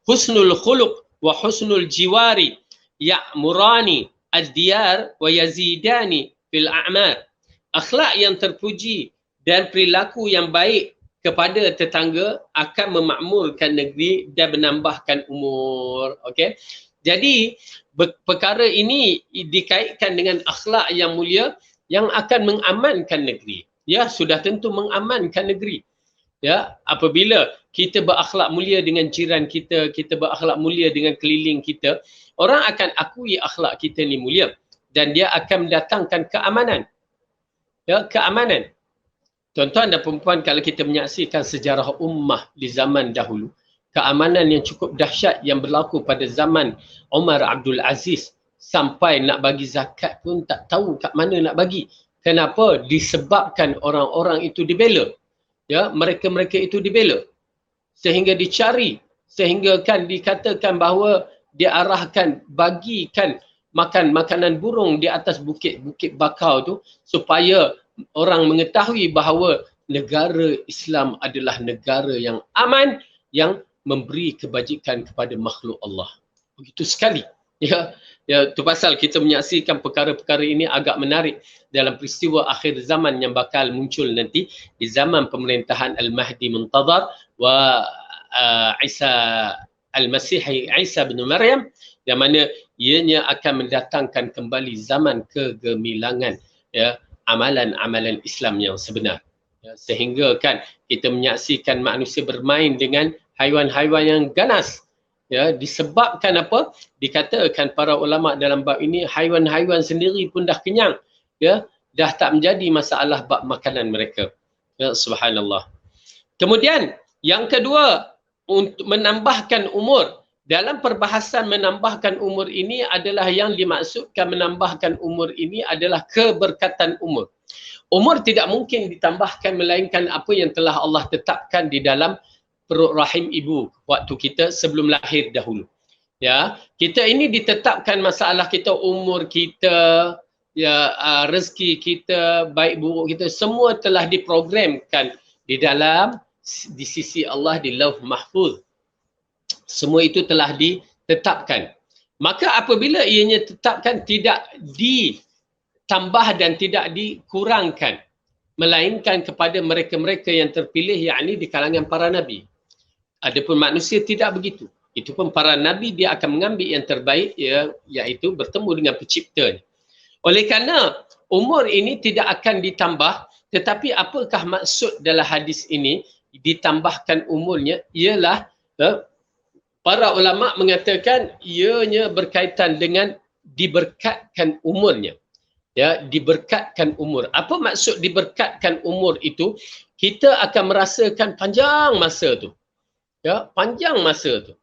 husnul khuluq wa husnul jiwari ya'murani ad-diyar wa yazidani fil a'mar. Akhlak yang terpuji dan perilaku yang baik kepada tetangga akan memakmurkan negeri dan menambahkan umur. Okey. Jadi perkara ini dikaitkan dengan akhlak yang mulia yang akan mengamankan negeri. Ya, sudah tentu mengamankan negeri. Ya, apabila kita berakhlak mulia dengan jiran kita, kita berakhlak mulia dengan keliling kita, orang akan akui akhlak kita ni mulia dan dia akan mendatangkan keamanan. Ya, keamanan. Tuan-tuan dan puan-puan, kalau kita menyaksikan sejarah ummah di zaman dahulu, keamanan yang cukup dahsyat yang berlaku pada zaman Umar Abdul Aziz, sampai nak bagi zakat pun tak tahu kat mana nak bagi. Kenapa? Disebabkan orang-orang itu dibela. Ya, mereka-mereka itu dibela. Sehingga dicari, sehingga kan dikatakan bahawa diarahkan bagikan makan makanan burung di atas bukit-bukit bakau tu supaya orang mengetahui bahawa negara Islam adalah negara yang aman, yang memberi kebajikan kepada makhluk Allah. Begitu sekali. Ya, tu pasal kita menyaksikan perkara-perkara ini agak menarik dalam peristiwa akhir zaman yang bakal muncul nanti di zaman pemerintahan Al-Mahdi Muntazar wa Isa Al-Masih Isa bin Maryam, yang mana ianya akan mendatangkan kembali zaman kegemilangan, ya, amalan-amalan Islam yang sebenar. Ya, sehingga kan kita menyaksikan manusia bermain dengan haiwan-haiwan yang ganas. Ya, disebabkan apa? Dikatakan para ulama dalam bab ini, haiwan-haiwan sendiri pun dah kenyang. Ya, dah tak menjadi masalah bab makanan mereka. Ya, subhanallah. Kemudian yang kedua, untuk menambahkan umur. Dalam perbahasan menambahkan umur ini adalah yang dimaksudkan menambahkan umur ini adalah keberkatan umur. Umur tidak mungkin ditambahkan melainkan apa yang telah Allah tetapkan di dalam perut rahim ibu waktu kita sebelum lahir dahulu. Ya, kita ini ditetapkan masalah kita, umur kita, ya, rezeki kita, baik buruk kita, semua telah diprogramkan di dalam di sisi Allah di Lauh Mahfuz. Semua itu telah ditetapkan. Maka apabila ianya tetapkan, tidak ditambah dan tidak dikurangkan, melainkan kepada mereka-mereka yang terpilih, yakni di kalangan para nabi. Adapun manusia tidak begitu. Itu pun para nabi dia akan mengambil yang terbaik, ya, iaitu bertemu dengan penciptanya. Oleh kerana umur ini tidak akan ditambah, tetapi apakah maksud dalam hadis ini ditambahkan umurnya? Ialah para ulama mengatakan ianya berkaitan dengan diberkatkan umurnya. Ya, diberkatkan umur. Apa maksud diberkatkan umur itu? Kita akan merasakan panjang masa tu. Ya, panjang masa tu.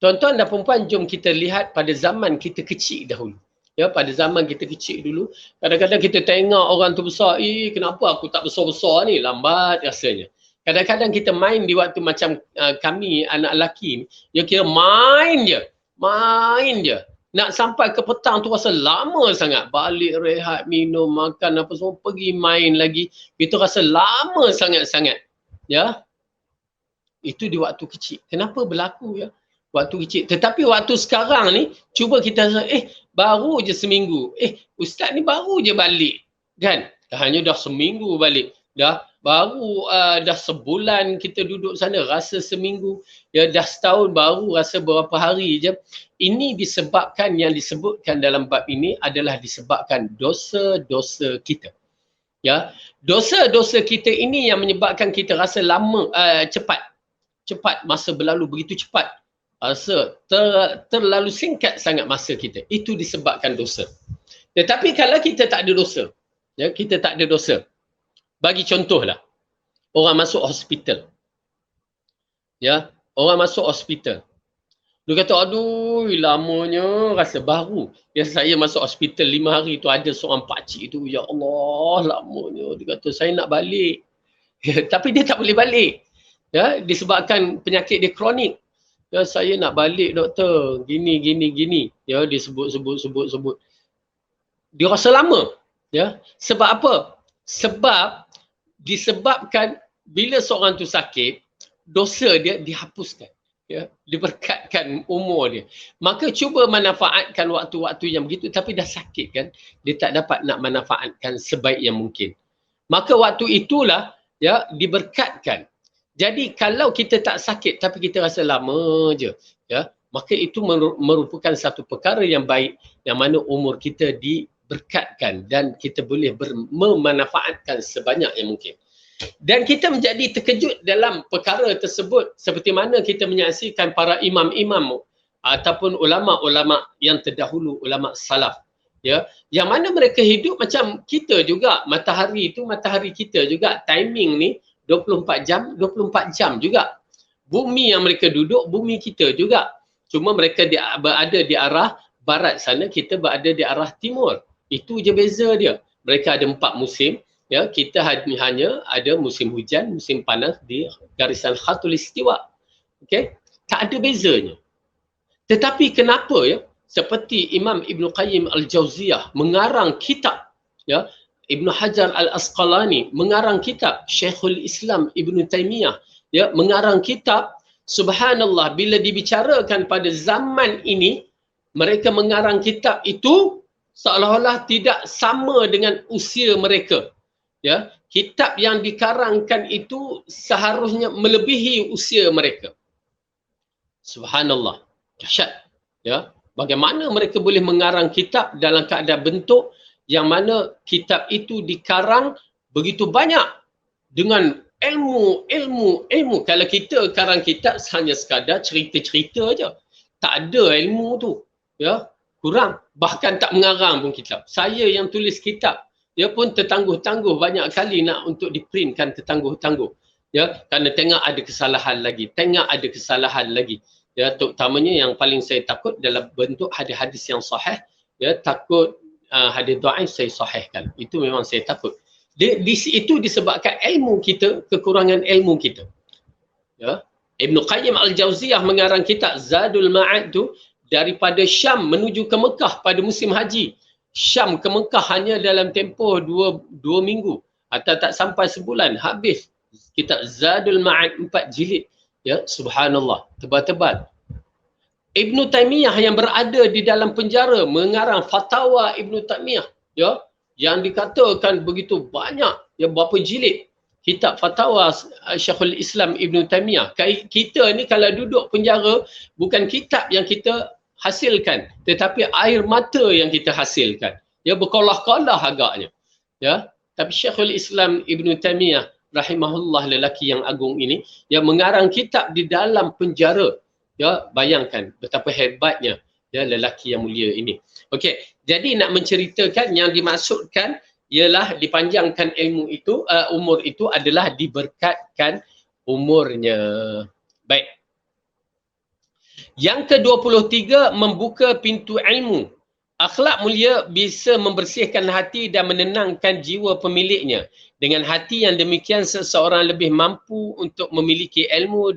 Tuan-tuan dan puan-puan, jom kita lihat pada zaman kita kecil dahulu. Ya, pada zaman kita kecil dulu, kadang-kadang kita tengok orang tu besar, kenapa aku tak besar-besar ni? Lambat rasanya. Kadang-kadang kita main di waktu macam kami anak lelaki ni, ya kira main je. Nak sampai ke petang tu rasa lama sangat. Balik rehat, minum, makan apa semua, pergi main lagi. Itu rasa lama sangat-sangat. Ya. Itu di waktu kecil. Kenapa berlaku ya? Waktu kecil. Tetapi waktu sekarang ni, cuba kita rasa, baru je seminggu. Ustaz ni baru je balik. Kan? Hanya dah seminggu balik. Dah baru dah sebulan kita duduk sana, rasa seminggu, ya dah setahun baru rasa beberapa hari je. Ini disebabkan, yang disebutkan dalam bab ini adalah disebabkan dosa-dosa kita. Ya, dosa-dosa kita ini yang menyebabkan kita rasa lama, cepat masa berlalu begitu cepat. Rasa terlalu singkat sangat masa kita. Itu disebabkan dosa. Tetapi kalau kita tak ada dosa, ya, kita tak ada dosa. Bagi contohlah, orang masuk hospital. Ya, orang masuk hospital. Dia kata, aduh, lamanya rasa baru. Ya, saya masuk hospital 5 hari tu, ada seorang pakcik tu, ya Allah, lamanya. Dia kata, saya nak balik. Ya, tapi dia tak boleh balik. Ya, disebabkan penyakit dia kronik. Ya, saya nak balik doktor, gini. Ya, dia sebut. Dia rasa lama. Ya, sebab apa? Sebab disebabkan bila seorang tu sakit, dosa dia dihapuskan. Ya, diberkatkan umur dia. Maka cuba manfaatkan waktu-waktu yang begitu, tapi dah sakit kan, dia tak dapat nak manfaatkan sebaik yang mungkin. Maka waktu itulah, ya, diberkatkan. Jadi kalau kita tak sakit tapi kita rasa lama je, ya, maka itu merupakan satu perkara yang baik, yang mana umur kita diberkatkan dan kita boleh memanfaatkan sebanyak yang mungkin. Dan kita menjadi terkejut dalam perkara tersebut, seperti mana kita menyaksikan para imam-imam ataupun ulama-ulama yang terdahulu, ulama salaf, ya, yang mana mereka hidup macam kita juga. Matahari itu matahari kita juga, timing ni 24 jam juga. Bumi yang mereka duduk, bumi kita juga. Cuma mereka berada di arah barat sana, kita berada di arah timur. Itu je beza dia. Mereka ada 4 musim. Ya, kita hanya ada musim hujan, musim panas di garisan khatul istiwa. Okey? Tak ada bezanya. Tetapi kenapa, ya? Seperti Imam Ibn Qayyim Al-Jauziyah mengarang kitab, ya, Ibn Hajar Al-Asqalani mengarang kitab, Syekhul Islam Ibn Taymiyah, ya, mengarang kitab. Subhanallah, bila dibicarakan pada zaman ini, mereka mengarang kitab itu seolah-olah tidak sama dengan usia mereka. Ya, kitab yang dikarangkan itu seharusnya melebihi usia mereka. Subhanallah, dahsyat. Ya, bagaimana mereka boleh mengarang kitab dalam keadaan bentuk yang mana kitab itu dikarang begitu banyak dengan ilmu. Kalau kita karang kitab hanya sekadar cerita-cerita aja, tak ada ilmu tu, ya, kurang. Bahkan tak mengarang pun kitab. Saya yang tulis kitab, dia pun tertangguh-tangguh banyak kali nak untuk diprintkan, tertangguh-tangguh. Ya, kerana tengok ada kesalahan lagi. Ya, terutamanya yang paling saya takut dalam bentuk hadis-hadis yang sahih, ya, takut hadis dhaif saya sahihkan. Itu memang saya takut. Itu disebabkan ilmu kita, kekurangan ilmu kita. Ya. Ibn Qayyim Al-Jauziyah mengarang kitab Zadul Ma'ad tu daripada Syam menuju ke Mekah pada musim haji. Syam ke Mekah hanya dalam tempoh 2 minggu atau tak sampai sebulan, habis kitab Zadul Ma'ad 4 jilid. Ya, subhanallah, tebal-tebal. Ibn Taymiyah yang berada di dalam penjara mengarang Fatwa Ibn Taymiyah, ya, yang dikatakan begitu banyak, ya, berapa jilid kitab Fatwa Syekhul Islam Ibn Taymiyah. Kita ni kalau duduk penjara, bukan kitab yang kita hasilkan, tetapi air mata yang kita hasilkan. Ya, berkolah-kolah agaknya. Ya, tapi Syekhul Islam Ibn Taymiyah rahimahullah, lelaki yang agung ini, yang mengarang kitab di dalam penjara. Ya, bayangkan betapa hebatnya, ya, lelaki yang mulia ini. Okey, jadi nak menceritakan yang dimaksudkan ialah dipanjangkan ilmu itu, umur itu adalah diberkatkan umurnya. Baik. Yang ke-23, membuka pintu ilmu. Akhlak mulia bisa membersihkan hati dan menenangkan jiwa pemiliknya. Dengan hati yang demikian, seseorang lebih mampu untuk memiliki ilmu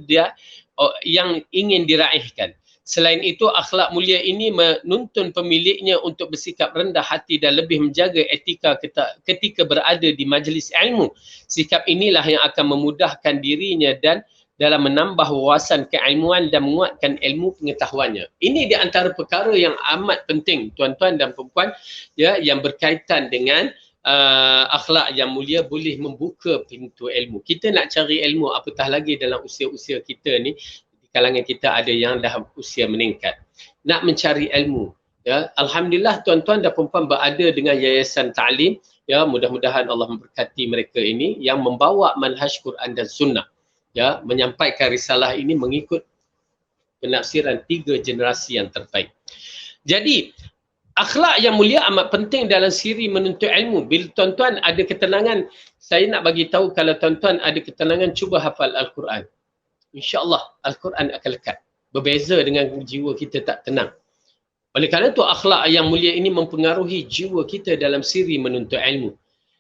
yang ingin diraihkan. Selain itu, akhlak mulia ini menuntun pemiliknya untuk bersikap rendah hati dan lebih menjaga etika ketika berada di majlis ilmu. Sikap inilah yang akan memudahkan dirinya dan dalam menambah wawasan keilmuan dan menguatkan ilmu pengetahuannya. Ini di antara perkara yang amat penting, tuan-tuan dan puan-puan, ya, yang berkaitan dengan akhlak yang mulia boleh membuka pintu ilmu. Kita nak cari ilmu, apatah lagi dalam usia-usia kita ni, di kalangan kita ada yang dah usia meningkat. Nak mencari ilmu. Ya, alhamdulillah tuan-tuan dan puan-puan berada dengan yayasan ta'lim. Ya, mudah-mudahan Allah memberkati mereka ini yang membawa manhaj Quran dan Sunnah. Ya, menyampaikan risalah ini mengikut penafsiran 3 generasi yang terbaik. Jadi, akhlak yang mulia amat penting dalam siri menuntut ilmu. Bila tuan-tuan ada ketenangan, saya nak bagi tahu kalau tuan-tuan ada ketenangan, cuba hafal Al-Quran. InsyaAllah Al-Quran akan lekat. Berbeza dengan jiwa kita tak tenang. Oleh kerana itu, akhlak yang mulia ini mempengaruhi jiwa kita dalam siri menuntut ilmu.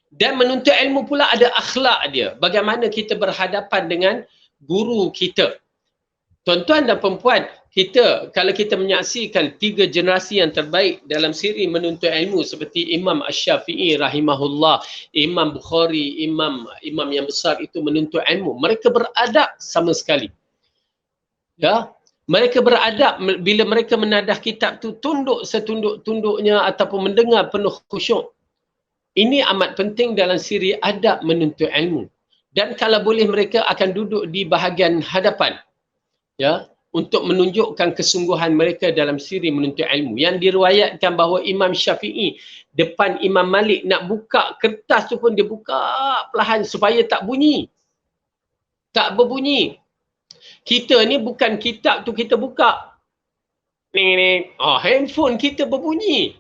Dan menuntut ilmu pula ada akhlak dia. Bagaimana kita berhadapan dengan guru kita. Tuan-tuan dan perempuan, kalau kita menyaksikan 3 generasi yang terbaik dalam siri menuntut ilmu seperti Imam Asy-Syafi'i rahimahullah, Imam Bukhari, imam yang besar itu menuntut ilmu. Mereka beradab sama sekali. Ya, mereka beradab bila mereka menadah kitab tu tunduk setunduk-tunduknya ataupun mendengar penuh khusyuk. Ini amat penting dalam siri adab menuntut ilmu. Dan kalau boleh mereka akan duduk di bahagian hadapan. Ya, untuk menunjukkan kesungguhan mereka dalam siri menuntut ilmu. Yang diriwayatkan bahawa Imam Syafi'i depan Imam Malik nak buka kertas tu pun dia buka perlahan supaya tak bunyi. Tak berbunyi. Kita ni bukan kitab tu kita buka. Handphone kita berbunyi.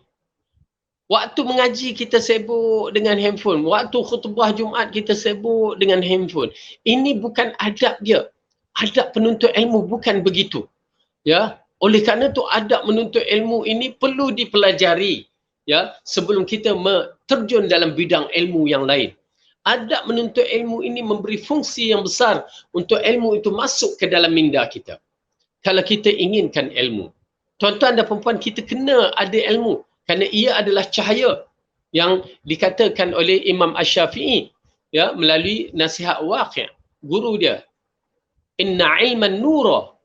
Waktu mengaji kita sibuk dengan handphone. Waktu khutbah Jumaat kita sibuk dengan handphone. Ini bukan adab dia. Adab penuntut ilmu bukan begitu. Ya, oleh kerana tu adab menuntut ilmu ini perlu dipelajari, ya, sebelum kita terjun dalam bidang ilmu yang lain. Adab menuntut ilmu ini memberi fungsi yang besar untuk ilmu itu masuk ke dalam minda kita. Kalau kita inginkan ilmu, tuan-tuan dan perempuan, kita kena ada ilmu kerana ia adalah cahaya yang dikatakan oleh Imam Asy-Syafi'i, ya, melalui nasihat Waqi', guru dia. Inna ilman nura.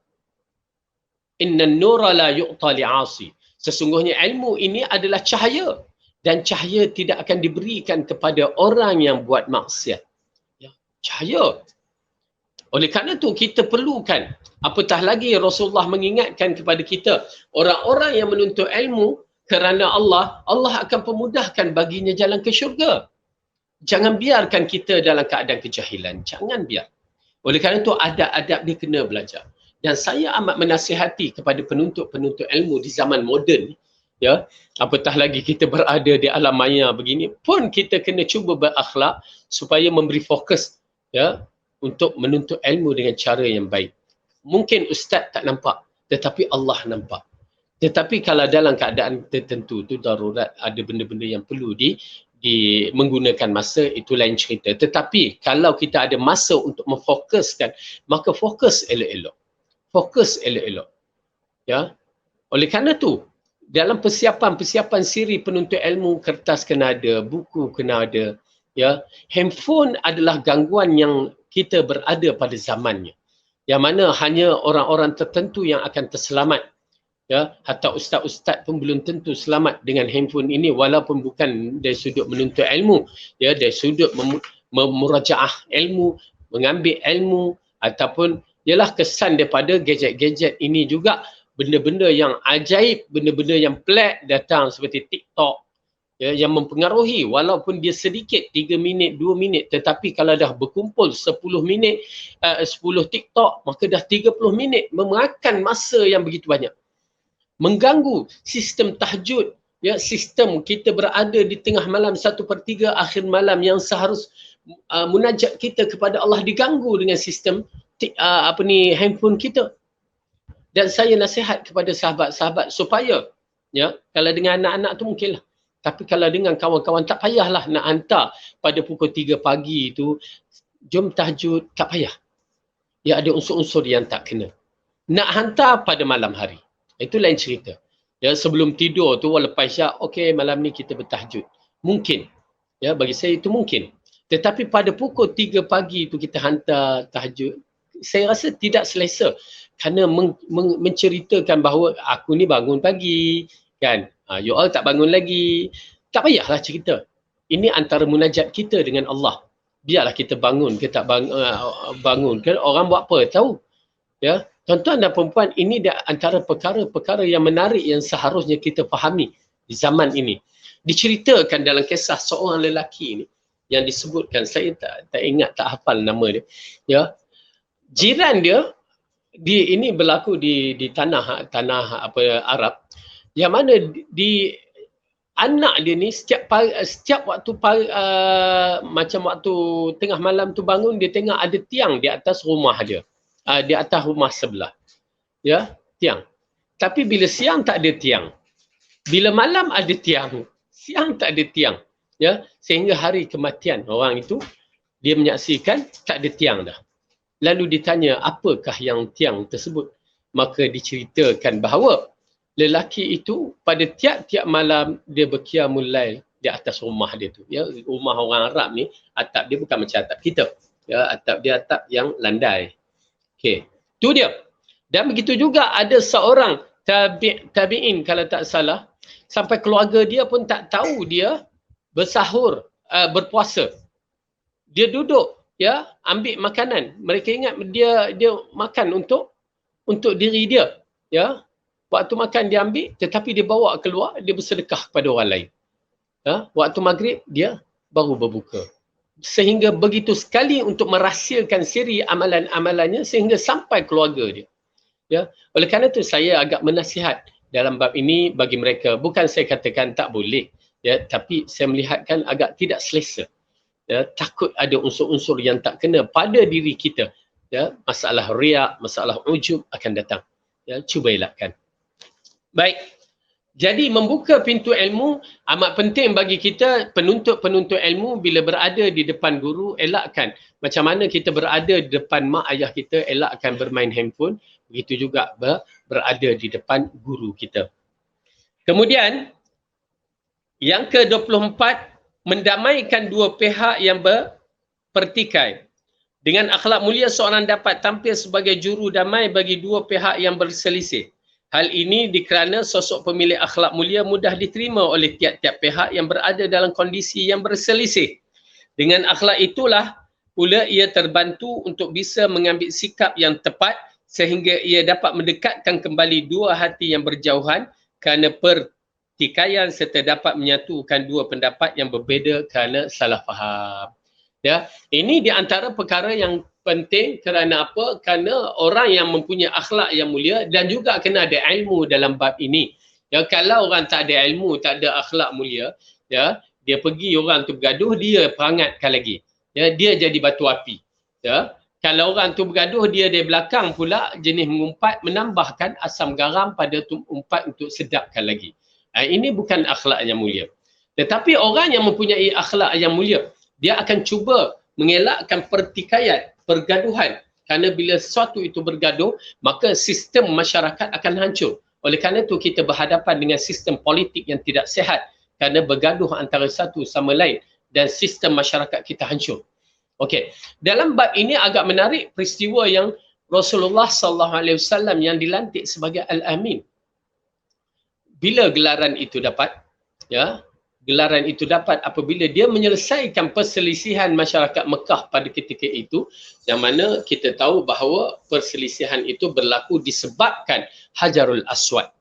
Inna nura la yu'ta li'asi. Sesungguhnya ilmu ini adalah cahaya. Dan cahaya tidak akan diberikan kepada orang yang buat maksiat. Ya, cahaya. Oleh kerana itu kita perlukan. Apatah lagi Rasulullah mengingatkan kepada kita. Orang-orang yang menuntut ilmu kerana Allah, Allah akan pemudahkan baginya jalan ke syurga. Jangan biarkan kita dalam keadaan kejahilan. Jangan biar. Oleh kerana itu adab-adab dia kena belajar. Dan saya amat menasihati kepada penuntut-penuntut ilmu di zaman moden, ya, apatah lagi kita berada di alam maya begini, pun kita kena cuba berakhlak supaya memberi fokus, ya, untuk menuntut ilmu dengan cara yang baik. Mungkin ustaz tak nampak, tetapi Allah nampak. Tetapi kalau dalam keadaan tertentu tu darurat, ada benda-benda yang perlu menggunakan masa, itu lain cerita. Tetapi kalau kita ada masa untuk memfokuskan, maka fokus elok-elok. Fokus elok-elok. Ya. Oleh kerana tu, dalam persiapan siri penuntut ilmu, kertas kena ada, buku kena ada. Ya. Handphone adalah gangguan yang kita berada pada zamannya. Yang mana hanya orang-orang tertentu yang akan terselamat. Ya, hatta ustaz-ustaz pun belum tentu selamat dengan handphone ini walaupun bukan dari sudut menuntut ilmu, ya, dari sudut murajaah ilmu, mengambil ilmu ataupun ialah kesan daripada gadget-gadget ini juga benda-benda yang ajaib, benda-benda yang pelik datang seperti TikTok, ya, yang mempengaruhi walaupun dia sedikit 3 minit, 2 minit, tetapi kalau dah berkumpul 10 minit, 10 TikTok, maka dah 30 minit memakan masa yang begitu banyak. Mengganggu sistem tahajud, ya, sistem kita berada di tengah malam 1/3 akhir malam yang seharus munajat kita kepada Allah diganggu dengan sistem handphone kita. Dan saya nasihat kepada sahabat-sahabat supaya, ya, kalau dengan anak-anak tu mungkinlah, tapi kalau dengan kawan-kawan tak payahlah nak hantar pada pukul 3 pagi tu jom tahajud, tak payah. Ya, ada unsur-unsur yang tak kena. Nak hantar pada malam hari, itu lain cerita. Ya, sebelum tidur tu lepas syak, okey malam ni kita bertahajud. Mungkin. Ya, bagi saya itu mungkin. Tetapi pada pukul 3 pagi tu kita hantar tahajud, saya rasa tidak selesa. Kerana menceritakan bahawa aku ni bangun pagi, kan. You all tak bangun lagi. Tak payahlah cerita. Ini antara munajat kita dengan Allah. Biarlah kita bangun ke tak bangun ke, orang buat apa tahu. Ya, tuan-tuan dan perempuan, ini antara perkara-perkara yang menarik yang seharusnya kita fahami di zaman ini. Diceritakan dalam kisah seorang lelaki ini yang disebutkan, saya tak ingat, tak hafal nama dia. Ya, jiran dia, ini berlaku di tanah apa Arab, yang mana di anak dia ni setiap waktu macam waktu tengah malam tu bangun, dia tengok ada tiang di atas rumah dia. Di atas rumah sebelah. Ya, tiang. Tapi bila siang tak ada tiang. Bila malam ada tiang. Siang tak ada tiang. Ya, sehingga hari kematian orang itu, dia menyaksikan tak ada tiang dah. Lalu ditanya, apakah yang tiang tersebut? Maka diceritakan bahawa lelaki itu pada tiap-tiap malam dia berqiyamul lail di atas rumah dia tu. Ya, rumah orang Arab ni, atap dia bukan macam atap kita. Ya, atap dia atap yang landai. Okey, tu dia. Dan begitu juga ada seorang tabi'in kalau tak salah, sampai keluarga dia pun tak tahu dia bersahur, berpuasa. Dia duduk, ya, ambil makanan. Mereka ingat dia makan untuk diri dia, ya. Waktu makan dia ambil, tetapi dia bawa keluar, dia bersedekah kepada orang lain. Ya, waktu maghrib dia baru berbuka. Sehingga begitu sekali untuk merahsiakan siri amalan-amalannya sehingga sampai keluarga dia. Ya, oleh kerana itu saya agak menasihat dalam bab ini bagi mereka. Bukan saya katakan tak boleh, ya, tapi saya melihatkan agak tidak selesa. Ya, takut ada unsur-unsur yang tak kena pada diri kita. Ya, masalah riak, masalah ujub akan datang. Ya, cuba elakkan. Baik. Jadi membuka pintu ilmu amat penting bagi kita, penuntut-penuntut ilmu bila berada di depan guru, elakkan. Macam mana kita berada di depan mak ayah kita, elakkan bermain handphone. Begitu juga berada di depan guru kita. Kemudian, yang ke-24, mendamaikan dua pihak yang berpertikai. Dengan akhlak mulia, seorang dapat tampil sebagai juru damai bagi dua pihak yang berselisih. Hal ini dikerana sosok pemilik akhlak mulia mudah diterima oleh tiap-tiap pihak yang berada dalam kondisi yang berselisih. Dengan akhlak itulah pula ia terbantu untuk bisa mengambil sikap yang tepat sehingga ia dapat mendekatkan kembali dua hati yang berjauhan kerana pertikaian serta dapat menyatukan dua pendapat yang berbeza kerana salah faham. Ya, ini di antara perkara yang penting kerana apa? Kerana orang yang mempunyai akhlak yang mulia dan juga kena ada ilmu dalam bab ini. Ya, kalau orang tak ada ilmu, tak ada akhlak mulia, ya, dia pergi orang tu bergaduh, dia perangatkan lagi. Ya, dia jadi batu api. Ya, kalau orang tu bergaduh, dia dari belakang pula jenis mengumpat, menambahkan asam garam pada umpat untuk sedapkan lagi. Ini bukan akhlak yang mulia. Tetapi orang yang mempunyai akhlak yang mulia, dia akan cuba mengelakkan pertikaian, pergaduhan. Kerana bila sesuatu itu bergaduh, maka sistem masyarakat akan hancur. Oleh kerana itu kita berhadapan dengan sistem politik yang tidak sihat kerana bergaduh antara satu sama lain dan sistem masyarakat kita hancur. Okey, dalam bab ini agak menarik peristiwa yang Rasulullah SAW yang dilantik sebagai Al-Amin. Bila gelaran itu dapat, ya, gelaran itu dapat apabila dia menyelesaikan perselisihan masyarakat Mekah pada ketika itu, yang mana kita tahu bahawa perselisihan itu berlaku disebabkan Hajarul Aswad.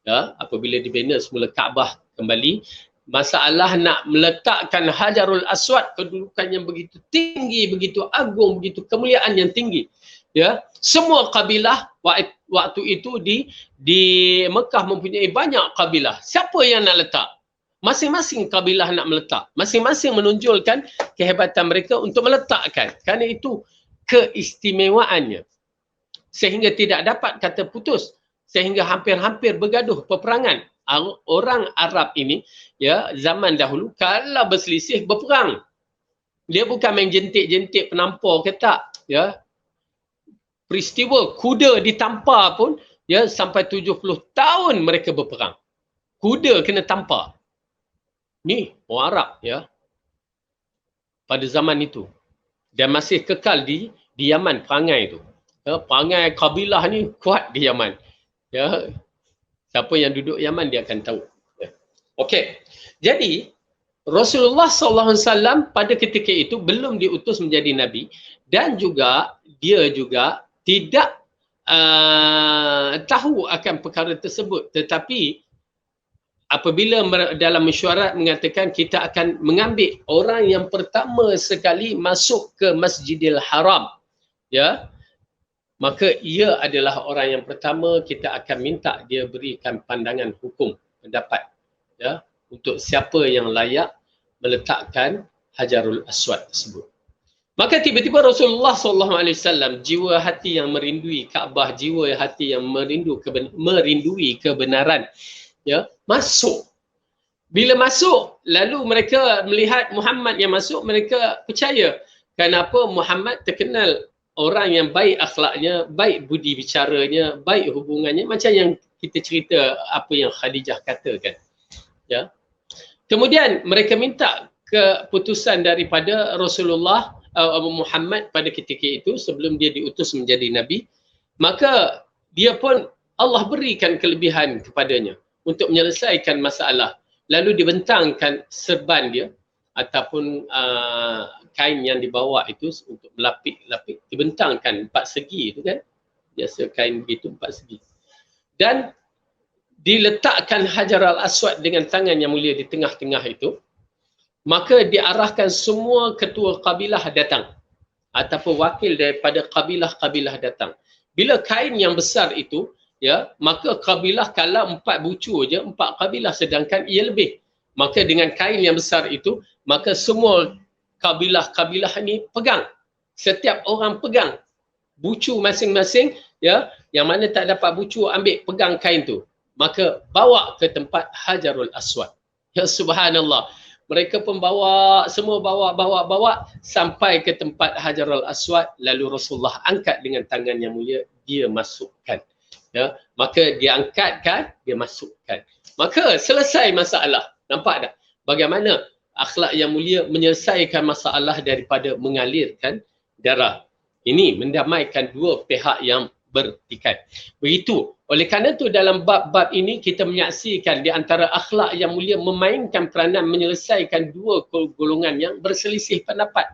Ya, apabila dibina semula Kaabah kembali, masalah nak meletakkan Hajarul Aswad, kedudukan yang begitu tinggi, begitu agung, begitu kemuliaan yang tinggi. Ya, semua kabilah waktu itu di Mekah mempunyai banyak kabilah. Siapa yang nak letak? Masing-masing kabilah nak meletak. Masing-masing menunjukkan kehebatan mereka untuk meletakkan. Kerana itu keistimewaannya. Sehingga tidak dapat kata putus. Sehingga hampir-hampir bergaduh peperangan. Orang Arab ini, ya, zaman dahulu kalau berselisih berperang. Dia bukan main jentik-jentik penampar ke tak, ya. Peristiwa kuda ditampar pun, ya, sampai 70 tahun mereka berperang. Kuda kena tampar. Ni orang Arab, ya, pada zaman itu, dan masih kekal di Yaman perangai itu. Ya, perangai kabilah ni kuat di Yaman. Ya, siapa yang duduk Yaman dia akan tahu. Ya. Okey, jadi Rasulullah SAW pada ketika itu belum diutus menjadi Nabi dan juga dia juga tidak tahu akan perkara tersebut, tetapi apabila dalam mesyuarat mengatakan kita akan mengambil orang yang pertama sekali masuk ke Masjidil Haram, ya, maka ia adalah orang yang pertama kita akan minta dia berikan pandangan hukum, pendapat, ya, untuk siapa yang layak meletakkan Hajarul Aswad tersebut. Maka tiba-tiba Rasulullah SAW, jiwa hati yang merindui Kaabah, jiwa hati yang merindui kebenaran, ya, masuk. Bila masuk, lalu mereka melihat Muhammad yang masuk, mereka percaya. Kenapa? Muhammad terkenal orang yang baik akhlaknya, baik budi bicaranya, baik hubungannya, macam yang kita cerita apa yang Khadijah katakan. Ya. Kemudian mereka minta keputusan daripada Rasulullah Muhammad pada ketika itu sebelum dia diutus menjadi Nabi. Maka dia pun Allah berikan kelebihan kepadanya untuk menyelesaikan masalah. Lalu dibentangkan serban dia ataupun kain yang dibawa itu untuk melapik-lapik, dibentangkan 4 segi itu kan. Biasa kain begitu 4 segi. Dan diletakkan Hajar al-Aswad dengan tangan yang mulia di tengah-tengah itu. Maka diarahkan semua ketua kabilah datang ataupun wakil daripada kabilah-kabilah datang. Bila kain yang besar itu, ya, maka kabilah kalau 4 bucu je, 4 kabilah, sedangkan ia lebih. Maka dengan kain yang besar itu, maka semua kabilah-kabilah ni pegang. Setiap orang pegang bucu masing-masing, ya, yang mana tak dapat bucu ambil pegang kain tu. Maka bawa ke tempat Hajarul Aswad. Ya subhanallah. Mereka pun bawa, semua bawa sampai ke tempat Hajarul Aswad, lalu Rasulullah angkat dengan tangan yang mulia, dia masukkan. Ya, maka dia angkatkan, dia masukkan. Maka selesai masalah. Nampak tak? Bagaimana akhlak yang mulia menyelesaikan masalah daripada mengalirkan darah. Ini mendamaikan dua pihak yang bertikai. Begitu. Oleh kerana itu dalam bab-bab ini kita menyaksikan di antara akhlak yang mulia memainkan peranan menyelesaikan dua golongan yang berselisih pendapat.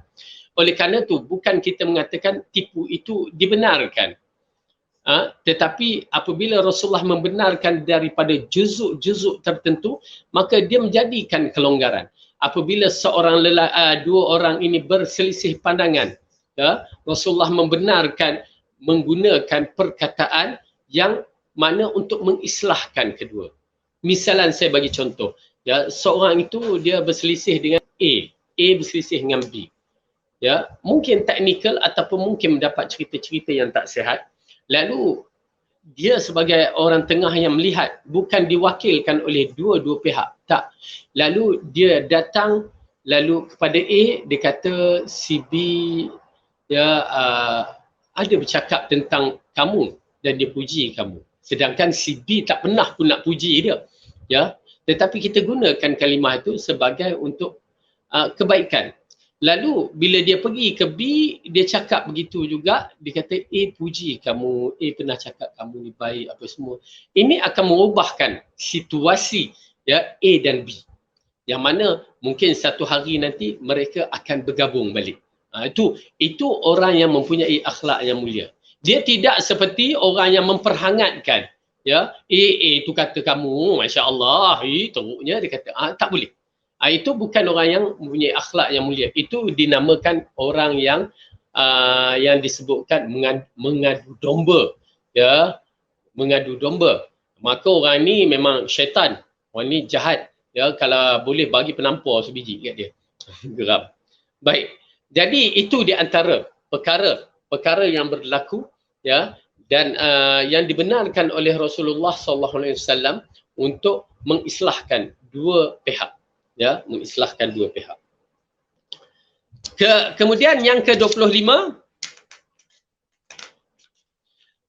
Oleh kerana itu bukan kita mengatakan tipu itu dibenarkan. Tetapi apabila Rasulullah membenarkan daripada juzuk-juzuk tertentu, maka dia menjadikan kelonggaran. Apabila dua orang ini berselisih pandangan, ya, Rasulullah membenarkan menggunakan perkataan yang mana untuk mengislahkan kedua. Misalan saya bagi contoh, ya, seorang itu dia berselisih dengan A berselisih dengan B. Ya, mungkin teknikal ataupun mungkin mendapat cerita-cerita yang tak sihat. Lalu dia sebagai orang tengah yang melihat, bukan diwakilkan oleh dua-dua pihak, tak. Lalu dia datang, lalu kepada A dia kata si B, ya, ada bercakap tentang kamu dan dia puji kamu. Sedangkan si B tak pernah pun nak puji dia. Ya, tetapi kita gunakan kalimah itu sebagai untuk kebaikan. Lalu bila dia pergi ke B, dia cakap begitu juga, dia kata A puji kamu, A pernah cakap kamu ni baik apa semua. Ini akan mengubahkan situasi, ya, A dan B. Yang mana mungkin satu hari nanti mereka akan bergabung balik. Itu orang yang mempunyai akhlak yang mulia. Dia tidak seperti orang yang memperhangatkan, ya, itu kata kamu, masya-Allah, teruknya dia kata, tak boleh. Itu bukan orang yang mempunyai akhlak yang mulia. Itu dinamakan orang yang disebutkan mengadu domba, ya, mengadu domba. Maka orang ni memang syaitan. Orang ni jahat, ya, kalau boleh bagi penampar sebiji kat dia. Geram. Baik. Jadi itu di antara perkara yang berlaku, ya, dan yang dibenarkan oleh Rasulullah SAW untuk mengislahkan dua pihak, ya, mengislahkan dua pihak. Kemudian yang ke-25,